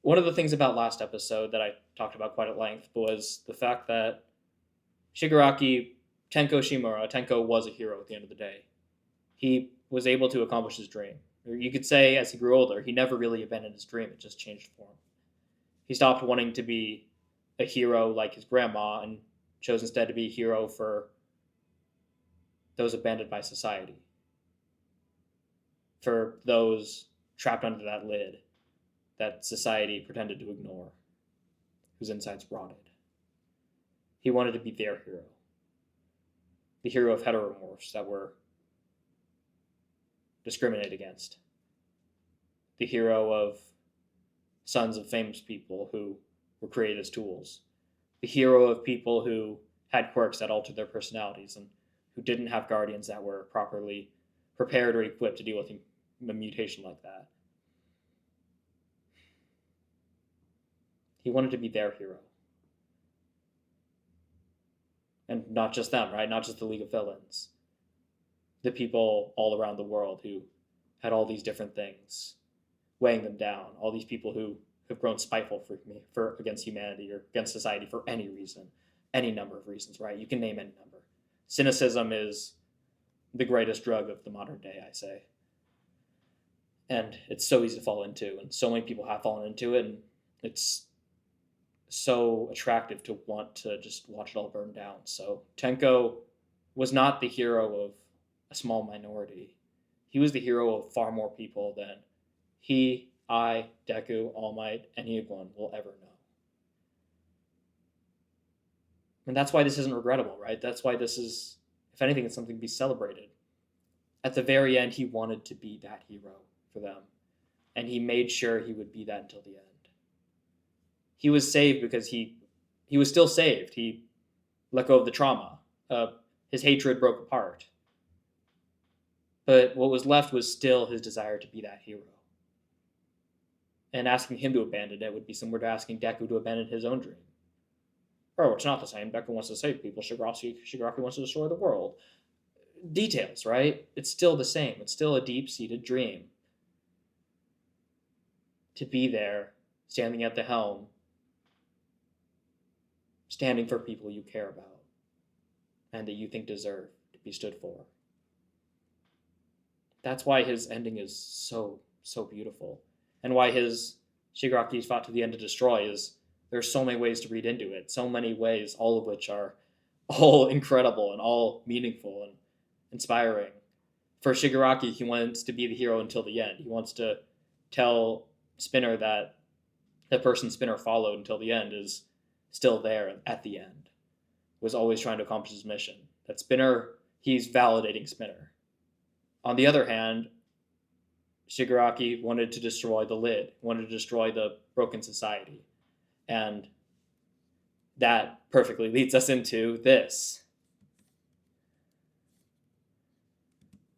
S1: One of the things about last episode that I talked about quite at length was the fact that Shigaraki, Tenko Shimura, Tenko was a hero at the end of the day. He was able to accomplish his dream. Or you could say as he grew older, he never really abandoned his dream, it just changed form. He stopped wanting to be a hero like his grandma and chose instead to be a hero for those abandoned by society. For those trapped under that lid that society pretended to ignore, whose insides rotted. He wanted to be their hero. The hero of heteromorphs that were discriminated against. The hero of sons of famous people who were created as tools. The hero of people who had quirks that altered their personalities and who didn't have guardians that were properly prepared or equipped to deal with a mutation like that. He wanted to be their hero. And not just them, right? Not just the League of Villains. The people all around the world who had all these different things weighing them down. All these people who have grown spiteful against humanity or against society for any reason. Any number of reasons, right? You can name any number. Cynicism is the greatest drug of the modern day, I say. And it's so easy to fall into, and so many people have fallen into it, and it's so attractive to want to just watch it all burn down. So Tenko was not the hero of a small minority. He was the hero of far more people than he, I, Deku, All Might, anyone will ever know. And that's why this isn't regrettable, right? That's why this is, if anything, it's something to be celebrated. At the very end, he wanted to be that hero for them. And he made sure he would be that until the end. He was saved because he was still saved. He let go of the trauma. His hatred broke apart. But what was left was still his desire to be that hero. And asking him to abandon it would be similar to asking Deku to abandon his own dream. Oh, it's not the same. Deku wants to save people. Shigaraki wants to destroy the world. Details, right? It's still the same. It's still a deep-seated dream. To be there, standing at the helm, standing for people you care about and that you think deserve to be stood for. That's why his ending is so, so beautiful. And why his Shigaraki's fought to the end to destroy is there's so many ways to read into it. So many ways, all of which are all incredible and all meaningful and inspiring. For Shigaraki, he wants to be the hero until the end. He wants to tell Spinner that the person Spinner followed until the end is still there at the end. Was always trying to accomplish his mission. That Spinner, he's validating Spinner. On the other hand, Shigaraki wanted to destroy the lid, wanted to destroy the broken society. And that perfectly leads us into this.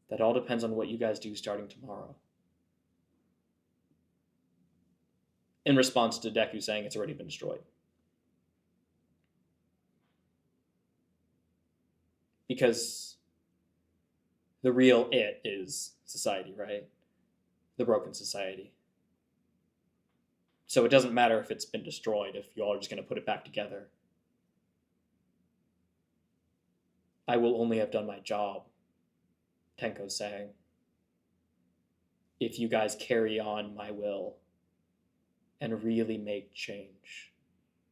S1: That all depends on what you guys do starting tomorrow. In response to Deku saying it's already been destroyed. Because the real it is society, right? The broken society. So it doesn't matter if it's been destroyed, if you all are just going to put it back together. I will only have done my job, Tenko's saying, if you guys carry on my will and really make change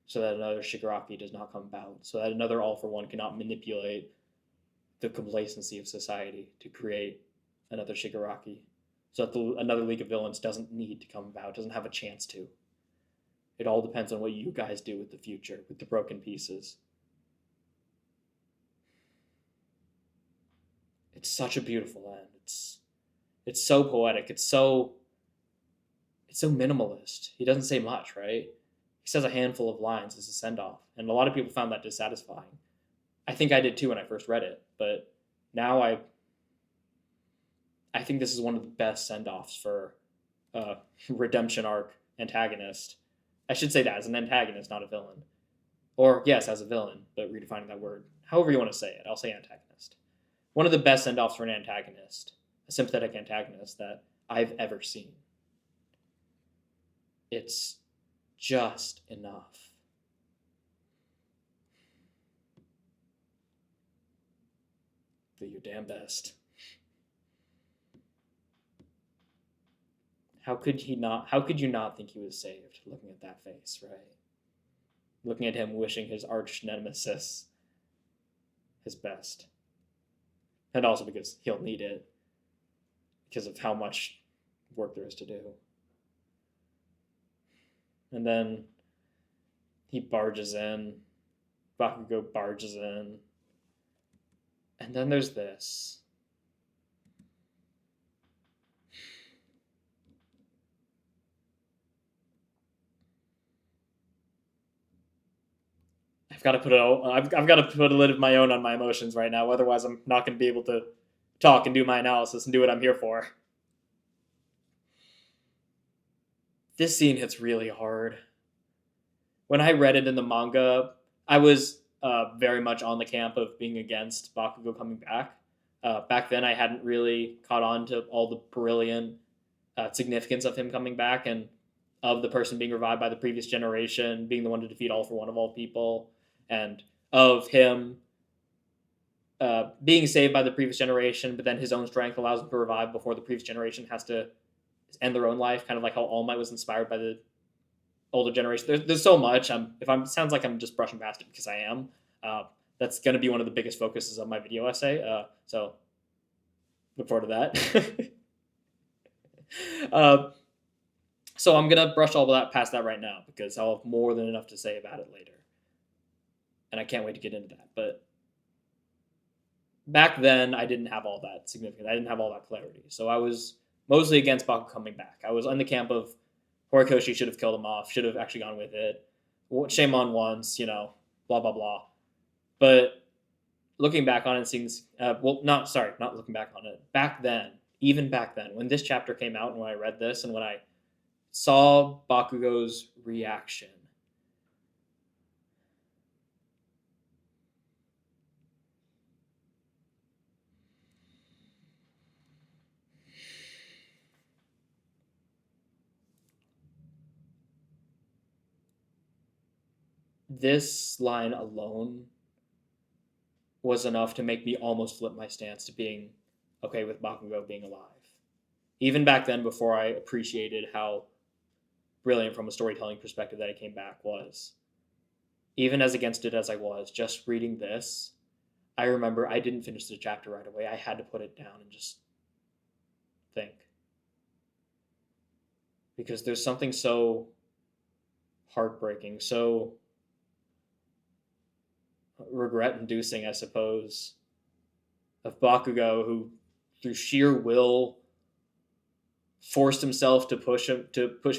S1: so that another Shigaraki does not come about, so that another All for One cannot manipulate the complacency of society to create another Shigaraki, so that another League of Villains doesn't need to come about, doesn't have a chance to. It all depends on what you guys do with the future, with the broken pieces. It's such a beautiful end. It's so poetic. It's so minimalist. He doesn't say much, right? He says a handful of lines as a send-off, and a lot of people found that dissatisfying. I think I did too when I first read it, but now I think this is one of the best send-offs for a redemption arc antagonist. I should say that as an antagonist, not a villain. Or, yes, as a villain, but redefining that word. However you want to say it, I'll say antagonist. One of the best send-offs for an antagonist, a sympathetic antagonist, that I've ever seen. It's just enough. Do your damn best. How could you not think he was saved looking at that face, right? Looking at him wishing his arch nemesis his best. And also because he'll need it. Because of how much work there is to do. And then he barges in. Bakugo barges in. And then there's this. I've got to put a lid of my own on my emotions right now. Otherwise, I'm not going to be able to talk and do my analysis and do what I'm here for. This scene hits really hard. When I read it in the manga, I was very much on the camp of being against Bakugo coming back. Back then, I hadn't really caught on to all the brilliant significance of him coming back and of the person being revived by the previous generation, being the one to defeat All for One of all people, and of him being saved by the previous generation, but then his own strength allows him to revive before the previous generation has to end their own life, kind of like how All Might was inspired by the older generation. There's so much. Sounds like I'm just brushing past it because I am. That's going to be one of the biggest focuses of my video essay. So look forward to that. So I'm going to brush all of that past that right now because I'll have more than enough to say about it later. And I can't wait to get into that. But back then, I didn't have all that significance. I didn't have all that clarity. So I was mostly against Bakugo coming back. I was on the camp of Horokoshi should have killed him off, should have actually gone with it. Shame on once, blah, blah, blah. But looking back on it, seems, not looking back on it. Back then, when this chapter came out and when I read this and when I saw Bakugo's reaction, this line alone was enough to make me almost flip my stance to being okay with Bakugo being alive. Even back then, before I appreciated how brilliant from a storytelling perspective that he came back was. Even as against it as I was, just reading this, I remember I didn't finish the chapter right away. I had to put it down and just think. Because there's something so heartbreaking, so regret-inducing, I suppose, of Bakugo, who through sheer will forced himself to push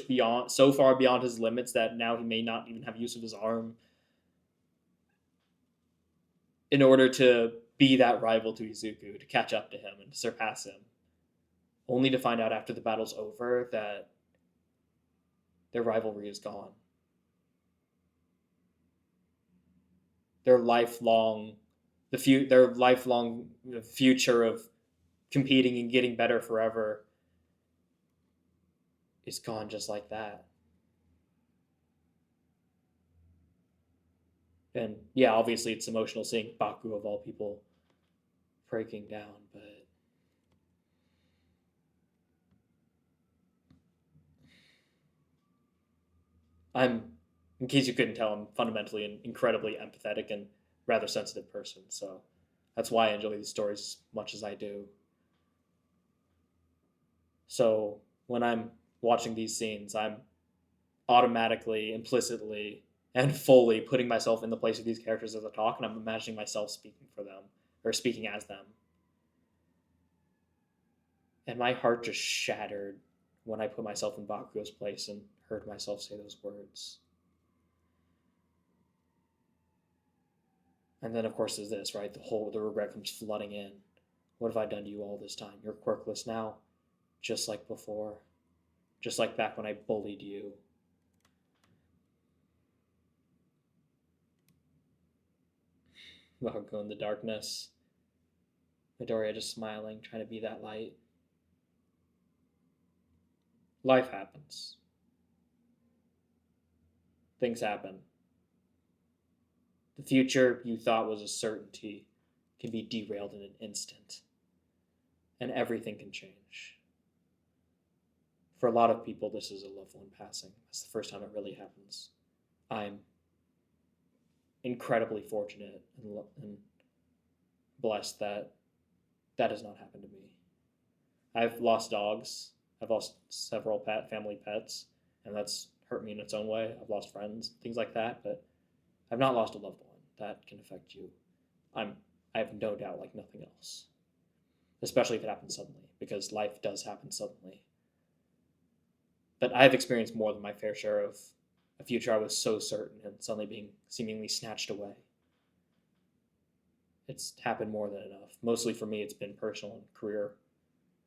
S1: beyond, so far beyond his limits that now he may not even have use of his arm in order to be that rival to Izuku, to catch up to him and to surpass him, only to find out after the battle's over that their rivalry is gone. Their lifelong future of competing and getting better forever is gone just like that. And yeah, obviously it's emotional seeing Bakugo of all people breaking down, but in case you couldn't tell, I'm fundamentally an incredibly empathetic and rather sensitive person, so that's why I enjoy these stories as much as I do. So when I'm watching these scenes, I'm automatically, implicitly, and fully putting myself in the place of these characters as I talk, and I'm imagining myself speaking for them, or speaking as them. And my heart just shattered when I put myself in Bakugo's place and heard myself say those words. And then, of course, there's this, right? The regret comes flooding in. What have I done to you all this time? You're quirkless now, just like before. Just like back when I bullied you. Bakugo in the darkness. Midoriya just smiling, trying to be that light. Life happens. Things happen. The future you thought was a certainty can be derailed in an instant. And everything can change. For a lot of people, this is a loved one passing. It's the first time it really happens. I'm incredibly fortunate and blessed that that has not happened to me. I've lost dogs. I've lost several family pets, and that's hurt me in its own way. I've lost friends, things like that, but I've not lost a loved one. That can affect you. I have no doubt like nothing else. Especially if it happens suddenly, because life does happen suddenly. But I've experienced more than my fair share of a future I was so certain and suddenly being seemingly snatched away. It's happened more than enough. Mostly for me, it's been personal and career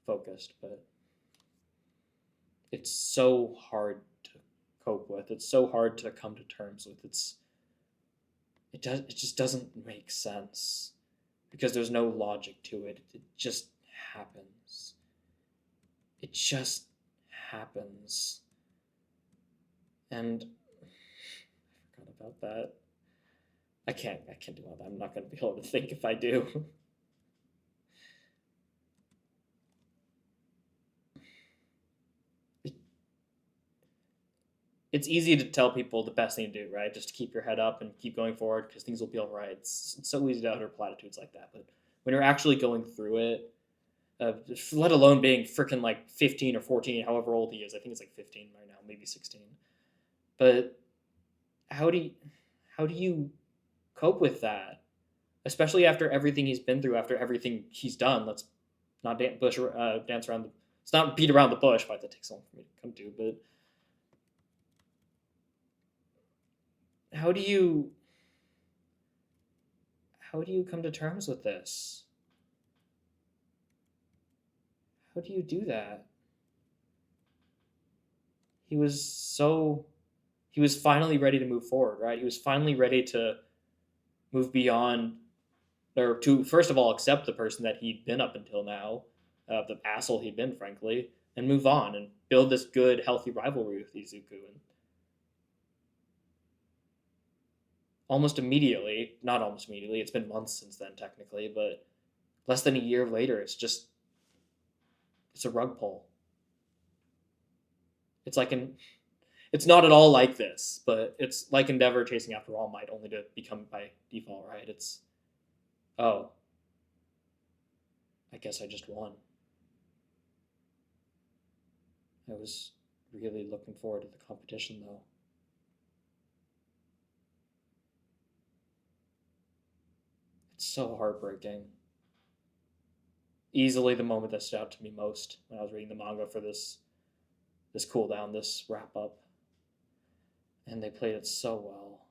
S1: focused, but it's so hard to cope with. It's so hard to come to terms with. It just doesn't make sense because there's no logic to it. It just happens. It just happens. And I forgot about that. I can't do all that. I'm not going to be able to think if I do. It's easy to tell people the best thing to do, right? Just to keep your head up and keep going forward because things will be all right. It's so easy to utter platitudes like that. But when you're actually going through it, let alone being freaking like 15 or 14, however old he is. I think it's like 15 right now, maybe 16. But how do you cope with that? Especially after everything he's been through, after everything he's done. Let's not dance around the... Let's not beat around the bush, but that takes so long for me to come to. But how do you come to terms with this? How do you do that? He was finally ready to move forward, right? He was finally ready to move beyond, or to first of all accept the person that he'd been up until now, the asshole he'd been, frankly, and move on and build this good, healthy rivalry with Izuku. And almost immediately, not almost immediately, it's been months since then technically, but less than a year later, it's a rug pull. It's not at all like this, but it's like Endeavor chasing after All Might, only to become by default, right? It's, oh, I guess I just won. I was really looking forward to the competition, though. It's so heartbreaking. Easily the moment that stood out to me most when I was reading the manga for this cooldown, this wrap-up. And they played it so well.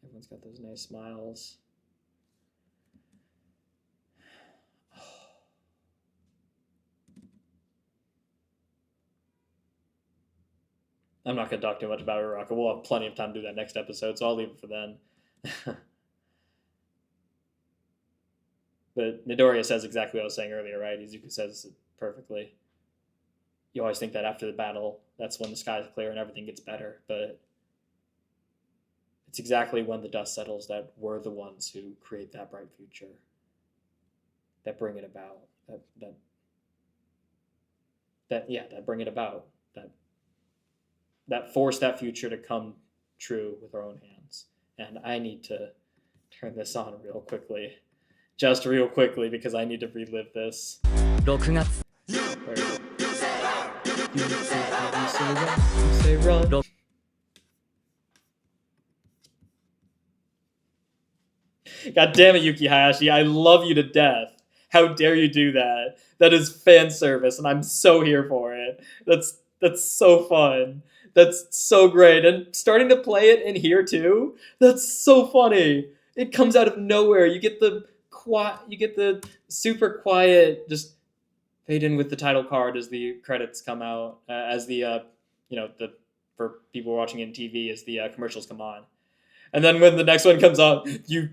S1: Everyone's got those nice smiles. I'm not going to talk too much about Uraraka. We'll have plenty of time to do that next episode, so I'll leave it for then. But Midoriya says exactly what I was saying earlier, right? Izuku says it perfectly. You always think that after the battle, that's when the sky's clear and everything gets better, but it's exactly when the dust settles that we're the ones who create that bright future. that bring it about. That bring it about. That force that future to come true with our own hands. And I need to turn this on real quickly. Just real quickly, because I need to relive this.
S4: 6月
S1: You say run. God damn it, Yuki Hayashi. I love you to death. How dare you do that? That is fan service, and I'm so here for it. That's so fun. That's so great. And starting to play it in here too, that's so funny. It comes out of nowhere. You get the super quiet, just fade in with the title card as the credits come out, as the for people watching it in TV, as the commercials come on. And then when the next one comes on, you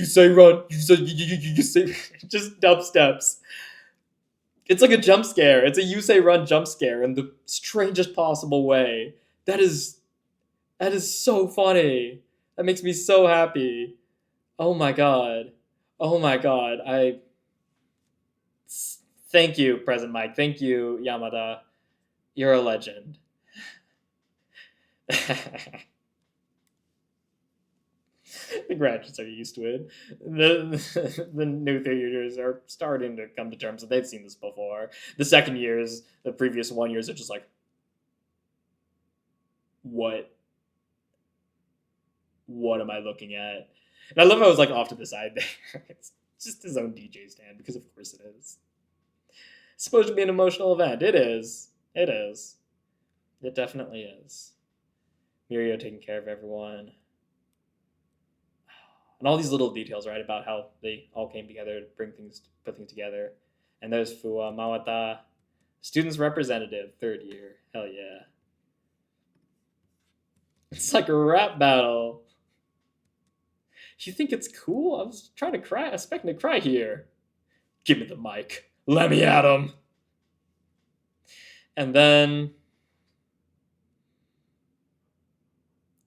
S1: say run, you say just dubsteps. It's like a jump scare. It's a you say run jump scare in the strangest possible way. That is so funny. That makes me so happy. Oh my god. Thank you, Present Mike. Thank you, Yamada. You're a legend. The graduates are used to it. The new theaters are starting to come to terms that they've seen this before. The second years, the previous 1 years are just like, what am I looking at? And I love how I was like off to the side there. It's just his own DJ stand, because of course it is. It's supposed to be an emotional event. It is. It definitely is. Mirio taking care of everyone. And all these little details, right, about how they all came together to put things together. And there's Fua Mawata, students representative, 3rd year. Hell yeah. It's like a rap battle. You think it's cool? I was trying to cry, expecting to cry here. Give me the mic. Let me at him. And then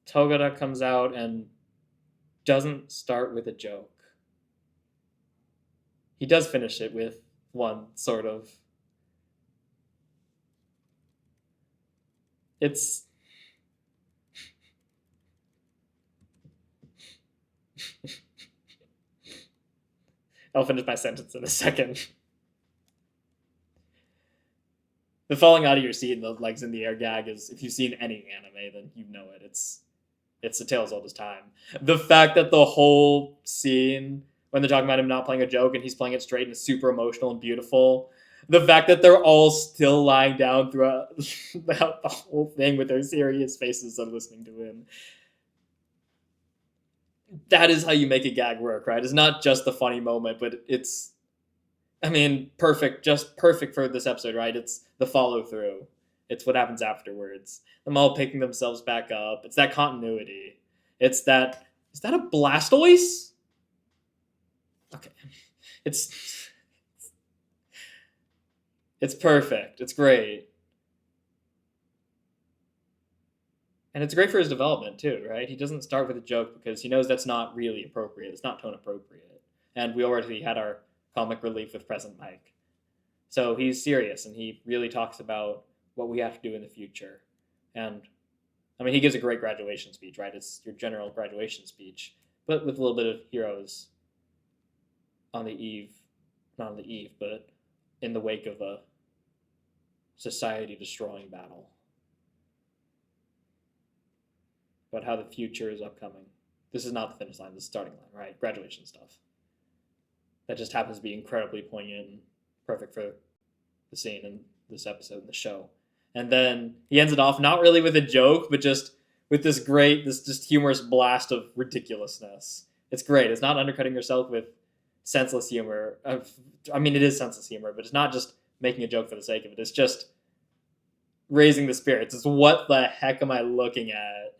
S1: Togata comes out and doesn't start with a joke. He does finish it with one, sort of. It's... I'll finish my sentence in a second. The falling out of your seat and the legs in the air gag is, if you've seen any anime, then you know it. It's the tale as old as time. The fact that the whole scene, when they're talking about him not playing a joke and he's playing it straight and it's super emotional and beautiful, the fact that they're all still lying down throughout the whole thing with their serious faces and listening to him. That is how you make a gag work, right? It's not just the funny moment, but it's, I mean, perfect, just perfect for this episode, right? It's the follow through. It's what happens afterwards. Them all picking themselves back up. It's that continuity. It's that, is that a Blastoise? Okay. It's perfect. It's great. And it's great for his development too, right? He doesn't start with a joke because he knows that's not really appropriate. It's not tone appropriate. And we already had our comic relief with Present Mike. So he's serious and he really talks about what we have to do in the future. And I mean, he gives a great graduation speech, right? It's your general graduation speech, but with a little bit of heroes on the eve, not on the eve, but in the wake of a society destroying battle. About how the future is upcoming. This is not the finish line, this is the starting line, right? Graduation stuff. That just happens to be incredibly poignant and perfect for the scene in this episode, the show. And then he ends it off not really with a joke, but just with this great, this just humorous blast of ridiculousness. It's great. It's not undercutting yourself with senseless humor. I mean, it is senseless humor, but it's not just making a joke for the sake of it. It's just raising the spirits. It's what the heck am I looking at?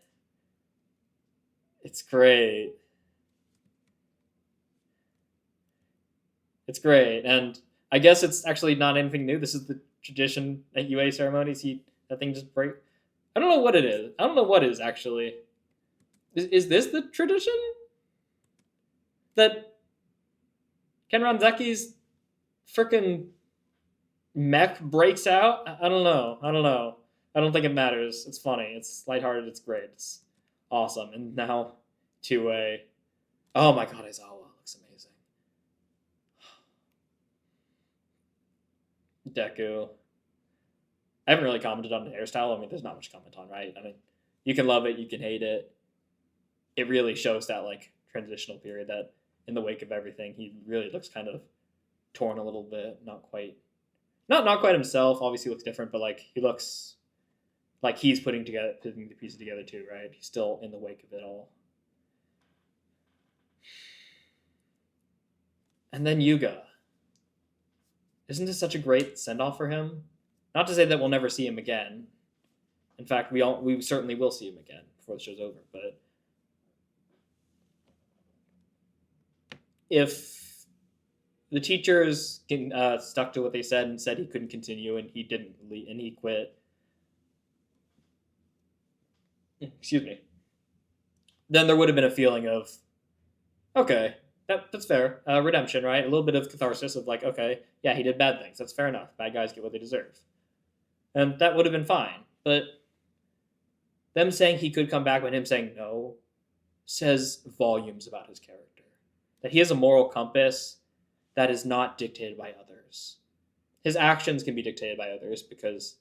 S1: It's great. It's great. And I guess it's actually not anything new. This is the tradition at UA ceremonies. That thing just break. I don't know what it is. I don't know what is actually. Is this the tradition? That Ken Ranzaki's freaking mech breaks out. I don't know. I don't think it matters. It's funny. It's lighthearted. It's great. It's awesome. And now to a... Oh my god, Aizawa looks amazing. Deku. I haven't really commented on the hairstyle. I mean, there's not much to comment on, right? I mean, you can love it, you can hate it. It really shows that, like, transitional period that in the wake of everything, he really looks kind of torn a little bit. Not quite himself. Obviously looks different, but, like, he looks like he's putting the pieces together too, right? He's still in the wake of it all. And then Yuga. Isn't this such a great send-off for him? Not to say that we'll never see him again. In fact, we certainly will see him again before the show's over. But if the teachers stuck to what they said and said he couldn't continue and he didn't, and he quit, excuse me, then there would have been a feeling of, okay, that's fair. Redemption, right? A little bit of catharsis of like, okay, yeah, he did bad things. That's fair enough. Bad guys get what they deserve. And that would have been fine. But them saying he could come back and him saying no says volumes about his character. That he has a moral compass that is not dictated by others. His actions can be dictated by others because,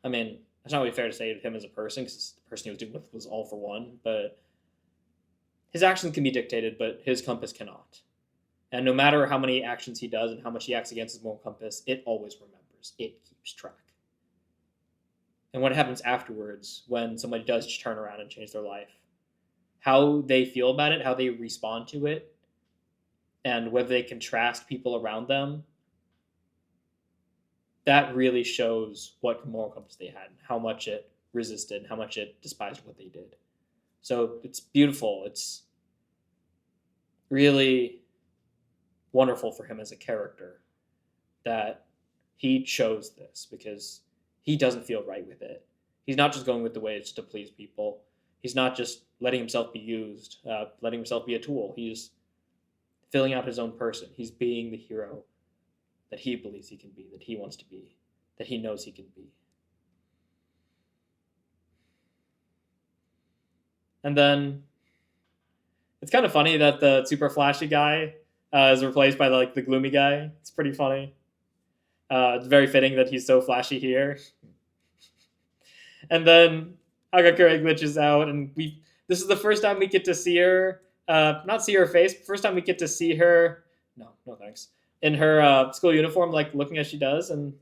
S1: I mean, it's not really fair to say of him as a person because the person he was doing with was all for one, but his actions can be dictated, but his compass cannot. And no matter how many actions he does and how much he acts against his moral compass, it always remembers. It keeps track. And what happens afterwards when somebody does turn around and change their life, how they feel about it, how they respond to it, and whether they contrast people around them, that really shows what moral compass they had, how much it resisted, how much it despised what they did. So it's beautiful. It's really wonderful for him as a character that he chose this because he doesn't feel right with it. He's not just going with the way it's to please people. He's not just letting himself be used, letting himself be a tool. He's filling out his own person. He's being the hero that he believes he can be, that he wants to be, that he knows he can be. And then it's kind of funny that the super flashy guy is replaced by like the gloomy guy. It's pretty funny. It's very fitting that he's so flashy here. And then Hagakure glitches out, and this is the first time we get to see her, not see her face, but first time we get to see her, no thanks, in her school uniform, like looking as she does, and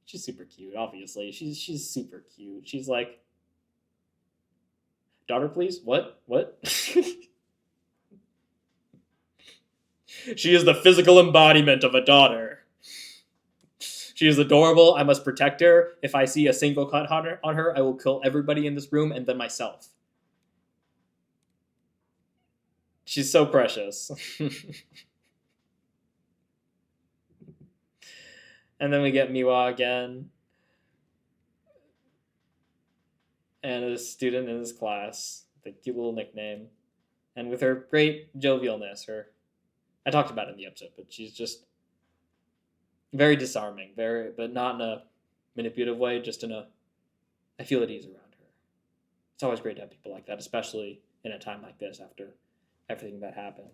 S1: she's super cute, obviously. She's super cute. She's like, daughter, please? What? She is the physical embodiment of a daughter. She is adorable. I must protect her. If I see a single cut on her, I will kill everybody in this room and then myself. She's so precious. And then we get Miwa again. And a student in his class. The cute little nickname. And with her great jovialness. I talked about it in the episode, but she's just very disarming. But not in a manipulative way, just in a, I feel at ease around her. It's always great to have people like that, especially in a time like this after everything that happened.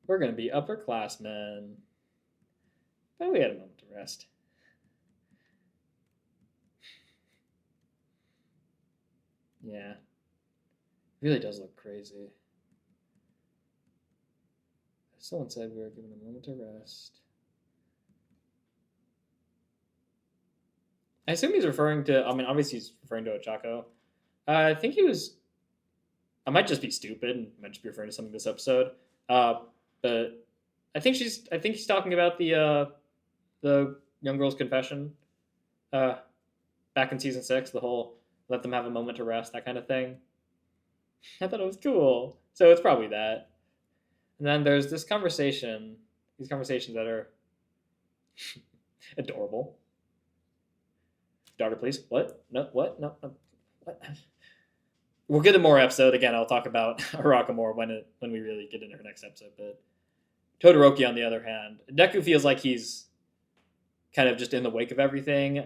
S1: We're going to be upperclassmen. But we had a moment to rest. Yeah. It really does look crazy. Someone said we were given a moment to rest. I assume he's referring to, I mean, obviously he's referring to Ochako. I think he was, I might just be stupid and might just be referring to something this episode. But I think he's talking about the young girl's confession. Back in season 6, the whole let them have a moment to rest, that kind of thing. I thought it was cool. So it's probably that. And then there's this conversation, these conversations that are adorable. Daughter, please. What? No, what? No, what? we'll get a more episode. Again, I'll talk about Araka more when we really get into her next episode. But Todoroki, on the other hand, Deku feels like he's kind of just in the wake of everything.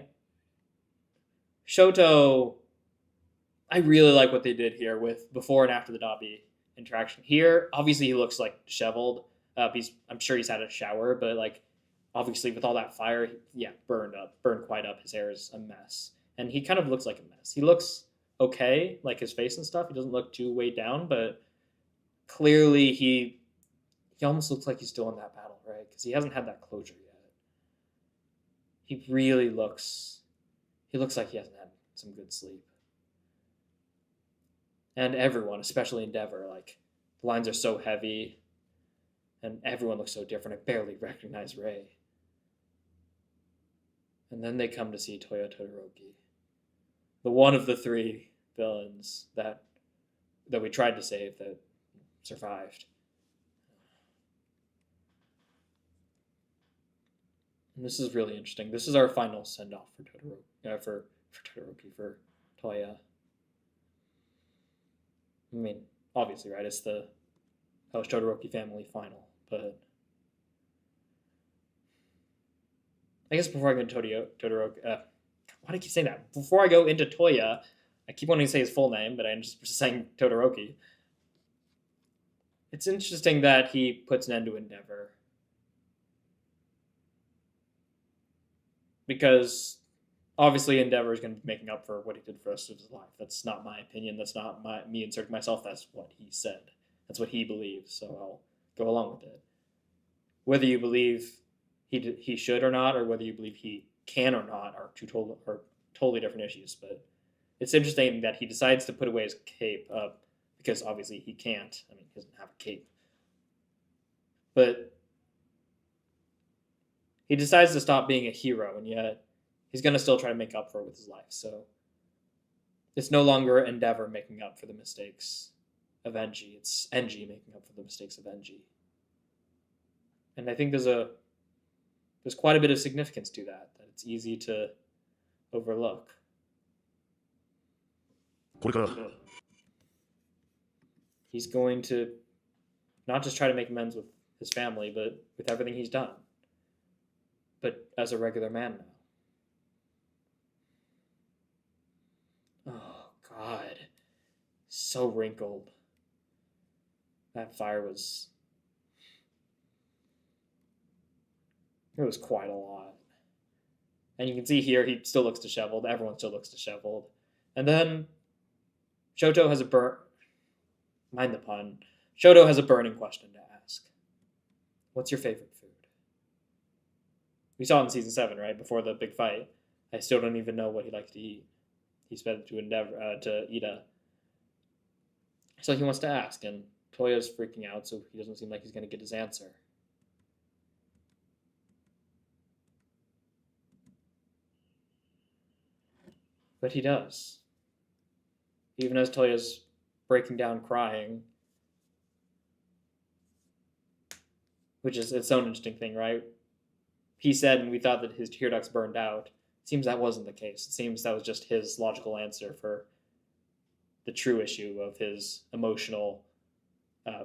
S1: Shoto, I really like what they did here with before and after the Dabi interaction. Here, obviously, he looks like disheveled. I'm sure he's had a shower, but like, obviously, with all that fire, burned quite up. His hair is a mess, and he kind of looks like a mess. He looks okay, like his face and stuff. He doesn't look too weighed down, but clearly he almost looks like he's still in that battle, right? Because he hasn't had that closure yet. He really looks. He looks like he hasn't had some good sleep. And everyone, especially Endeavor, like the lines are so heavy, and everyone looks so different. I barely recognize Rei. And then they come to see Toya Todoroki, the one of the three villains that we tried to save that survived. And this is really interesting. This is our final send-off for Todoroki, for Toya. I mean, obviously, right? It's the House Todoroki family final, but I guess before I go into Todoroki, why do I keep saying that? Before I go into Toya, I keep wanting to say his full name, but I'm just saying Todoroki. It's interesting that he puts an end to Endeavor. Because obviously Endeavor is going to be making up for what he did for the rest of his life. That's not my opinion. That's not me inserting myself. That's what he said. That's what he believes. So I'll go along with it. Whether you believe he should or not, or whether you believe he can or not, are totally different issues. But it's interesting that he decides to put away his cape, because obviously he can't. I mean, he doesn't have a cape. But he decides to stop being a hero, and yet he's going to still try to make up for it with his life. So it's no longer Endeavor making up for the mistakes of Enji. It's Enji making up for the mistakes of Enji. And I think there's quite a bit of significance to that it's easy to overlook. He's going to not just try to make amends with his family, but with everything he's done. But as a regular man now. Oh, God. So wrinkled. That fire was... It was quite a lot. And you can see here, he still looks disheveled. Everyone still looks disheveled. And then Shoto has mind the pun. Shoto has a burning question to ask. What's your favorite food? We saw it in season 7, right? Before the big fight. I still don't even know what he likes to eat. He said to Ida. So he wants to ask, and Toya's freaking out, so he doesn't seem like he's going to get his answer. But he does. Even as Toya's breaking down crying. Which is its own interesting thing, right? He said, and we thought that his tear ducts burned out. It seems that wasn't the case. It seems that was just his logical answer for the true issue of his emotional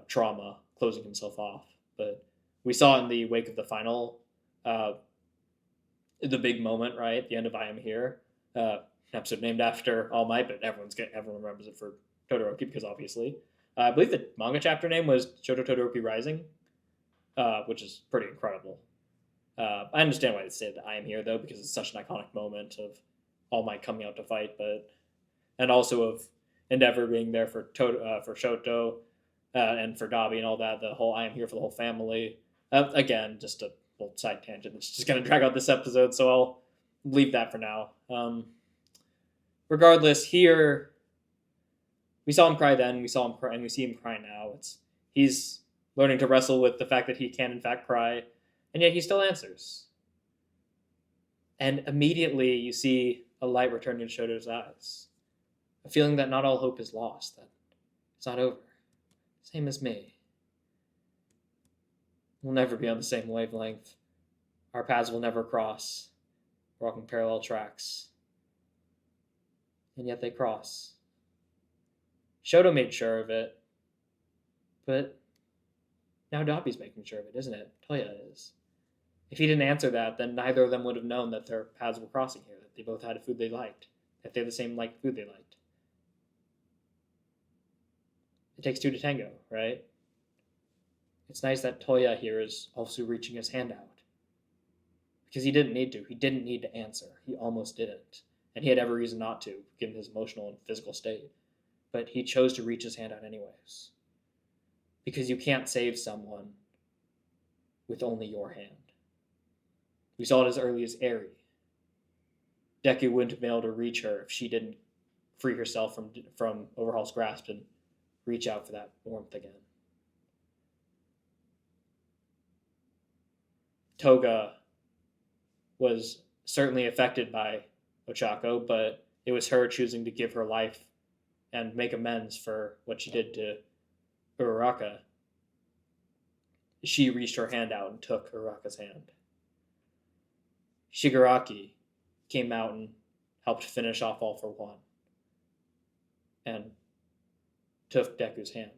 S1: trauma closing himself off. But we saw in the wake of the final, the big moment, right? The end of I Am Here. Episode named after All Might, but everyone remembers it for Todoroki because obviously. I believe the manga chapter name was Shoto Todoroki Rising, which is pretty incredible. I understand why they said I Am Here, though, because it's such an iconic moment of All Might coming out to fight, and also of Endeavor being there for Shoto, and for Dabi and all that, the whole I Am Here for the whole family. Again, just a little side tangent. It's just going to drag out this episode, so I'll leave that for now. Regardless, here, we saw him cry then, we saw him cry, and we see him cry now. He's learning to wrestle with the fact that he can, in fact, cry, and yet he still answers. And immediately you see a light returning to Shoto's eyes. A feeling that not all hope is lost, that it's not over. Same as me. We'll never be on the same wavelength. Our paths will never cross. We're walking parallel tracks. And yet they cross. Shoto made sure of it, but now Dabi's making sure of it, isn't it? Toya is. If he didn't answer that, then neither of them would have known that their paths were crossing here, that they both had a food they liked, that they had the same food they liked. It takes two to tango, right? It's nice that Toya here is also reaching his hand out. Because he didn't need to. He didn't need to answer. He almost didn't. And he had every reason not to, given his emotional and physical state. But he chose to reach his hand out anyways. Because you can't save someone with only your hand. We saw it as early as Eri. Deku wouldn't have been able to reach her if she didn't free herself from Overhaul's grasp and reach out for that warmth again. Toga was certainly affected by Ochako, but it was her choosing to give her life and make amends for what she did to Uraraka. She reached her hand out and took Uraraka's hand. Shigaraki came out and helped finish off All for One and took Deku's hand.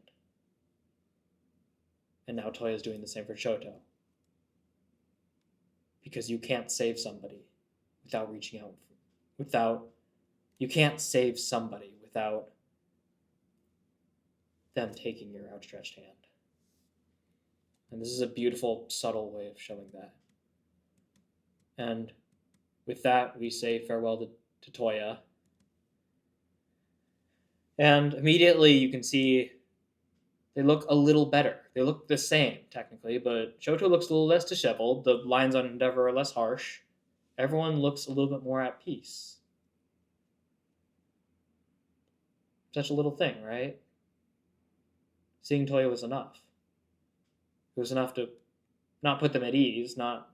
S1: And now Toya's doing the same for Shoto. Because you can't save somebody without reaching out. You can't save somebody without them taking your outstretched hand. And this is a beautiful, subtle way of showing that. And with that, we say farewell to Toya. And immediately you can see they look a little better. They look the same, technically, but Shoto looks a little less disheveled. The lines on Endeavor are less harsh. Everyone looks a little bit more at peace. Such a little thing, right? Seeing Toya was enough. It was enough to not put them at ease, not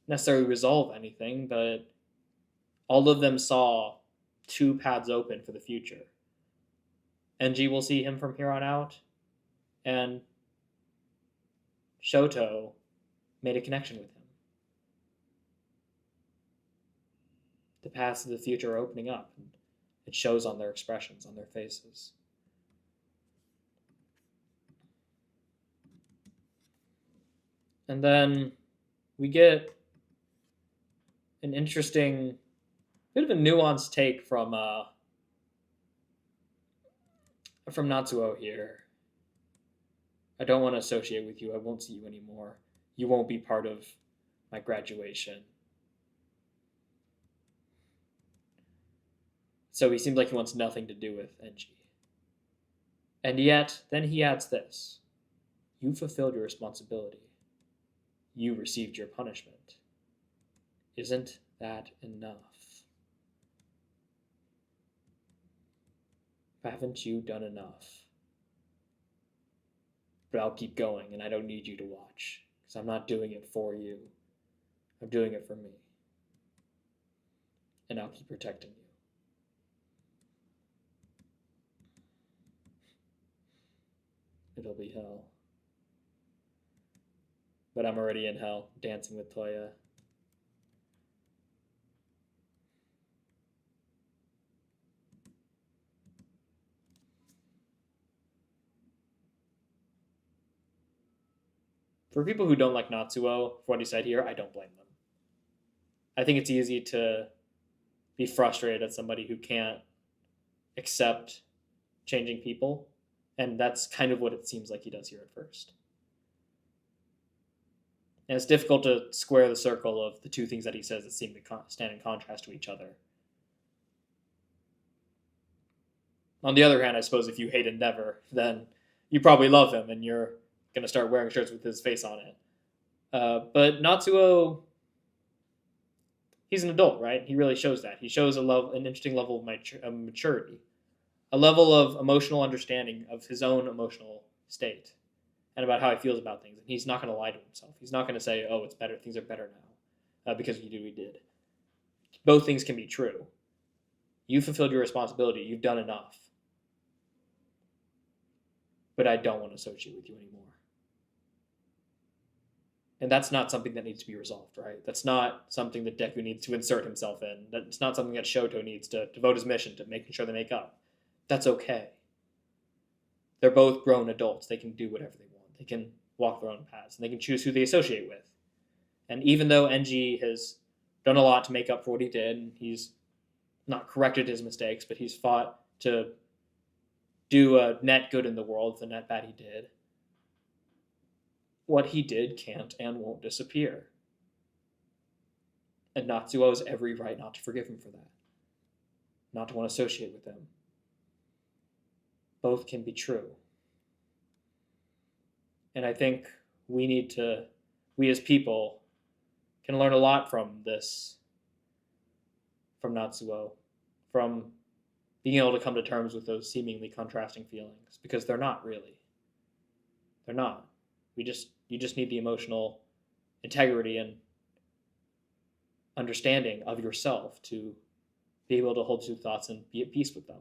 S1: necessarily resolve anything, but all of them saw two paths open for the future. Enji will see him from here on out, and Shoto made a connection with him. The paths of the future are opening up, and it shows on their expressions, on their faces. And then we get an interesting, bit of a nuanced take from Natsuo here. I don't want to associate with you. I won't see you anymore. You won't be part of my graduation. So he seems like he wants nothing to do with Enji. And yet, then he adds this. You fulfilled your responsibility. You received your punishment. Isn't that enough? Haven't you done enough? But I'll keep going, and I don't need you to watch, because I'm not doing it for you. I'm doing it for me. And I'll keep protecting you. It'll be hell. But I'm already in hell, dancing with Toya. For people who don't like Natsuo, for what he said here, I don't blame them. I think it's easy to be frustrated at somebody who can't accept changing people, and that's kind of what it seems like he does here at first. And it's difficult to square the circle of the two things that he says that seem to stand in contrast to each other. On the other hand, I suppose if you hate Endeavor, then you probably love him, and you're going to start wearing shirts with his face on it. But Natsuo, he's an adult, right? He really shows that. He shows an interesting level of maturity, a level of emotional understanding of his own emotional state and about how he feels about things. And he's not going to lie to himself. He's not going to say, oh, it's better, things are better now, because you do, we did. Both things can be true. You fulfilled your responsibility. You've done enough. But I don't want to associate with you anymore. And that's not something that needs to be resolved, right? That's not something that Deku needs to insert himself in. That's not something that Shoto needs to devote his mission to making sure they make up. That's okay. They're both grown adults. They can do whatever they want. They can walk their own paths, and they can choose who they associate with. And even though Enji has done a lot to make up for what he did, and he's not corrected his mistakes, but he's fought to do a net good in the world, the net bad he did, what he did can't and won't disappear. And Natsuo has every right not to forgive him for that. Not to want to associate with him. Both can be true. And I think we as people, can learn a lot from this, from Natsuo, from being able to come to terms with those seemingly contrasting feelings, because they're not really. They're not. You just need the emotional integrity and understanding of yourself to be able to hold two thoughts and be at peace with them.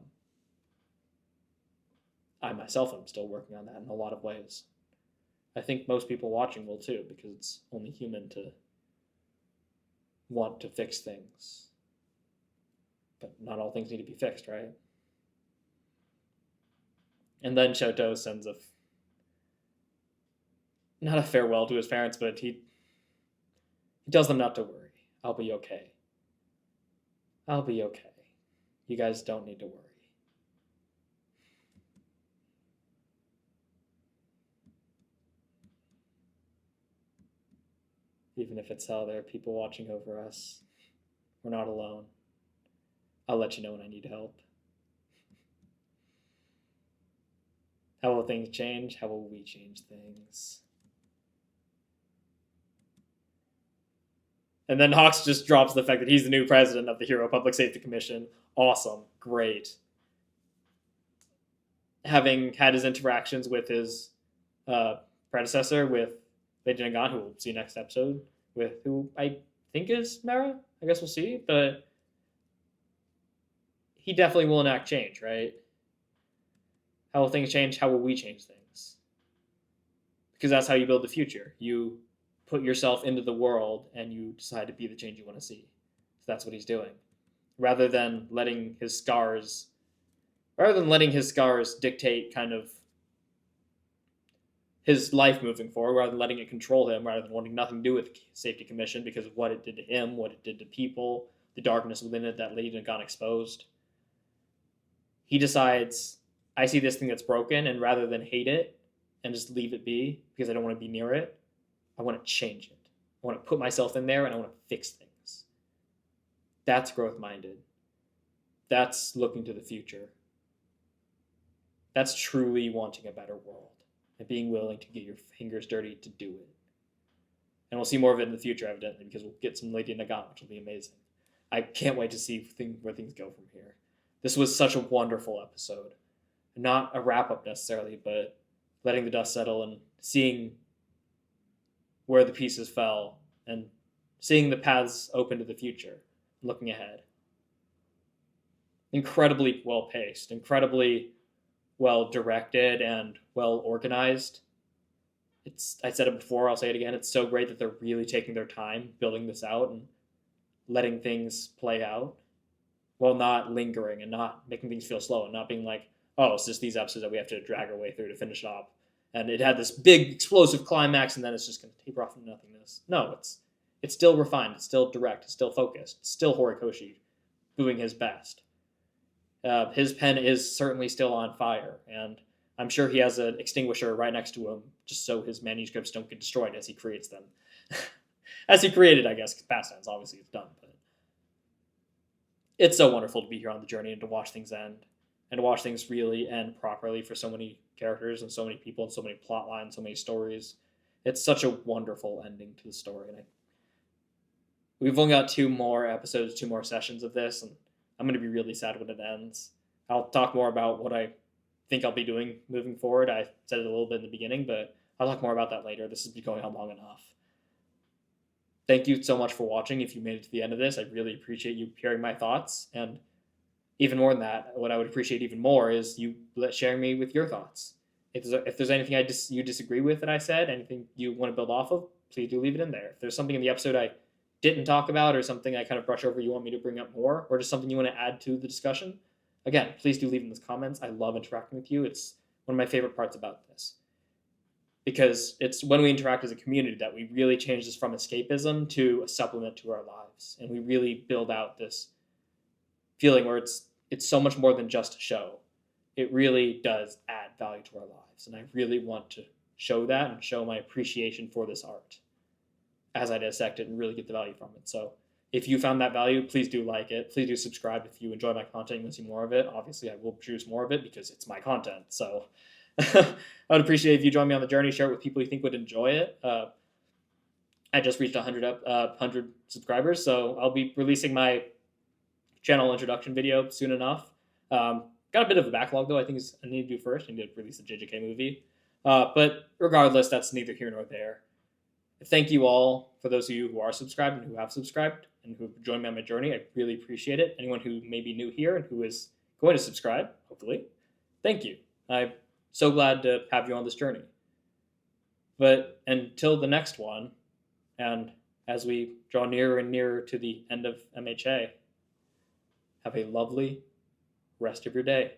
S1: I myself am still working on that in a lot of ways. I think most people watching will too, because it's only human to want to fix things. But not all things need to be fixed, right? And then Shoto sends not a farewell to his parents, but he tells them not to worry. I'll be okay. I'll be okay. You guys don't need to worry. Even if it's hell, there are people watching over us. We're not alone. I'll let you know when I need help. How will things change? How will we change things? And then Hawks just drops the fact that he's the new president of the Hero Public Safety Commission. Awesome. Great. Having had his interactions with his predecessor, with Lady Nagan, who we'll see next episode, with who I think is Mera. I guess we'll see. But he definitely will enact change, right? How will things change? How will we change things? Because that's how you build the future. You put yourself into the world and you decide to be the change you want to see. So that's what he's doing. Rather than letting his scars dictate kind of his life moving forward, rather than letting it control him, rather than wanting nothing to do with the Safety Commission because of what it did to him, what it did to people, the darkness within it that Lady Nagan exposed. He decides, I see this thing that's broken, and rather than hate it and just leave it be because I don't want to be near it, I want to change it. I want to put myself in there and I want to fix things. That's growth-minded. That's looking to the future. That's truly wanting a better world and being willing to get your fingers dirty to do it. And we'll see more of it in the future, evidently, because we'll get some Lady Nagan, which will be amazing. I can't wait to see where things go from here. This was such a wonderful episode. Not a wrap-up necessarily, but letting the dust settle and seeing where the pieces fell and seeing the paths open to the future, looking ahead. Incredibly well-paced, incredibly well-directed and well-organized. I said it before, I'll say it again, it's so great that they're really taking their time building this out and letting things play out while not lingering and not making things feel slow and not being like, oh, it's just these episodes that we have to drag our way through to finish it up. And it had this big explosive climax and then it's just going to taper off into nothingness. No, it's still refined, it's still direct, it's still focused, it's still Horokoshi doing his best. His pen is certainly still on fire, and I'm sure he has an extinguisher right next to him just so his manuscripts don't get destroyed as he creates them. As he created, I guess, past tense, obviously it's done. But it's so wonderful to be here on the journey and to watch things end, and to watch things really end properly for so many characters and so many people and so many plot lines, so many stories. It's such a wonderful ending to the story. And we've only got 2 more episodes, 2 more sessions of this, and I'm going to be really sad when it ends. I'll talk more about what I think I'll be doing moving forward. I said it a little bit in the beginning, but I'll talk more about that later. This has been going on long enough. Thank you so much for watching. If you made it to the end of this, I really appreciate you hearing my thoughts. And even more than that, what I would appreciate even more is you sharing me with your thoughts. If there's anything you disagree with that I said, anything you want to build off of, please do leave it in there. If there's something in the episode I didn't talk about or something I kind of brush over you want me to bring up more, or just something you want to add to the discussion, again, please do leave in the comments. I love interacting with you. It's one of my favorite parts about this. Because it's when we interact as a community that we really change this from escapism to a supplement to our lives. And we really build out this feeling where it's so much more than just a show. It really does add value to our lives. And I really want to show that and show my appreciation for this art as I dissect it and really get the value from it. So if you found that value, please do like it. Please do subscribe if you enjoy my content and want to see more of it. Obviously, I will produce more of it because it's my content. So I would appreciate if you join me on the journey, share it with people you think would enjoy it. I just reached 100 subscribers, so I'll be releasing my channel introduction video soon enough. Got a bit of a backlog, though, I think I need to do first. I need to release the JJK movie. But regardless, that's neither here nor there. Thank you all for those of you who are subscribed and who have subscribed and who have joined me on my journey. I really appreciate it. Anyone who may be new here and who is going to subscribe, hopefully, thank you. I'm so glad to have you on this journey. But until the next one, and as we draw nearer and nearer to the end of MHA, have a lovely rest of your day.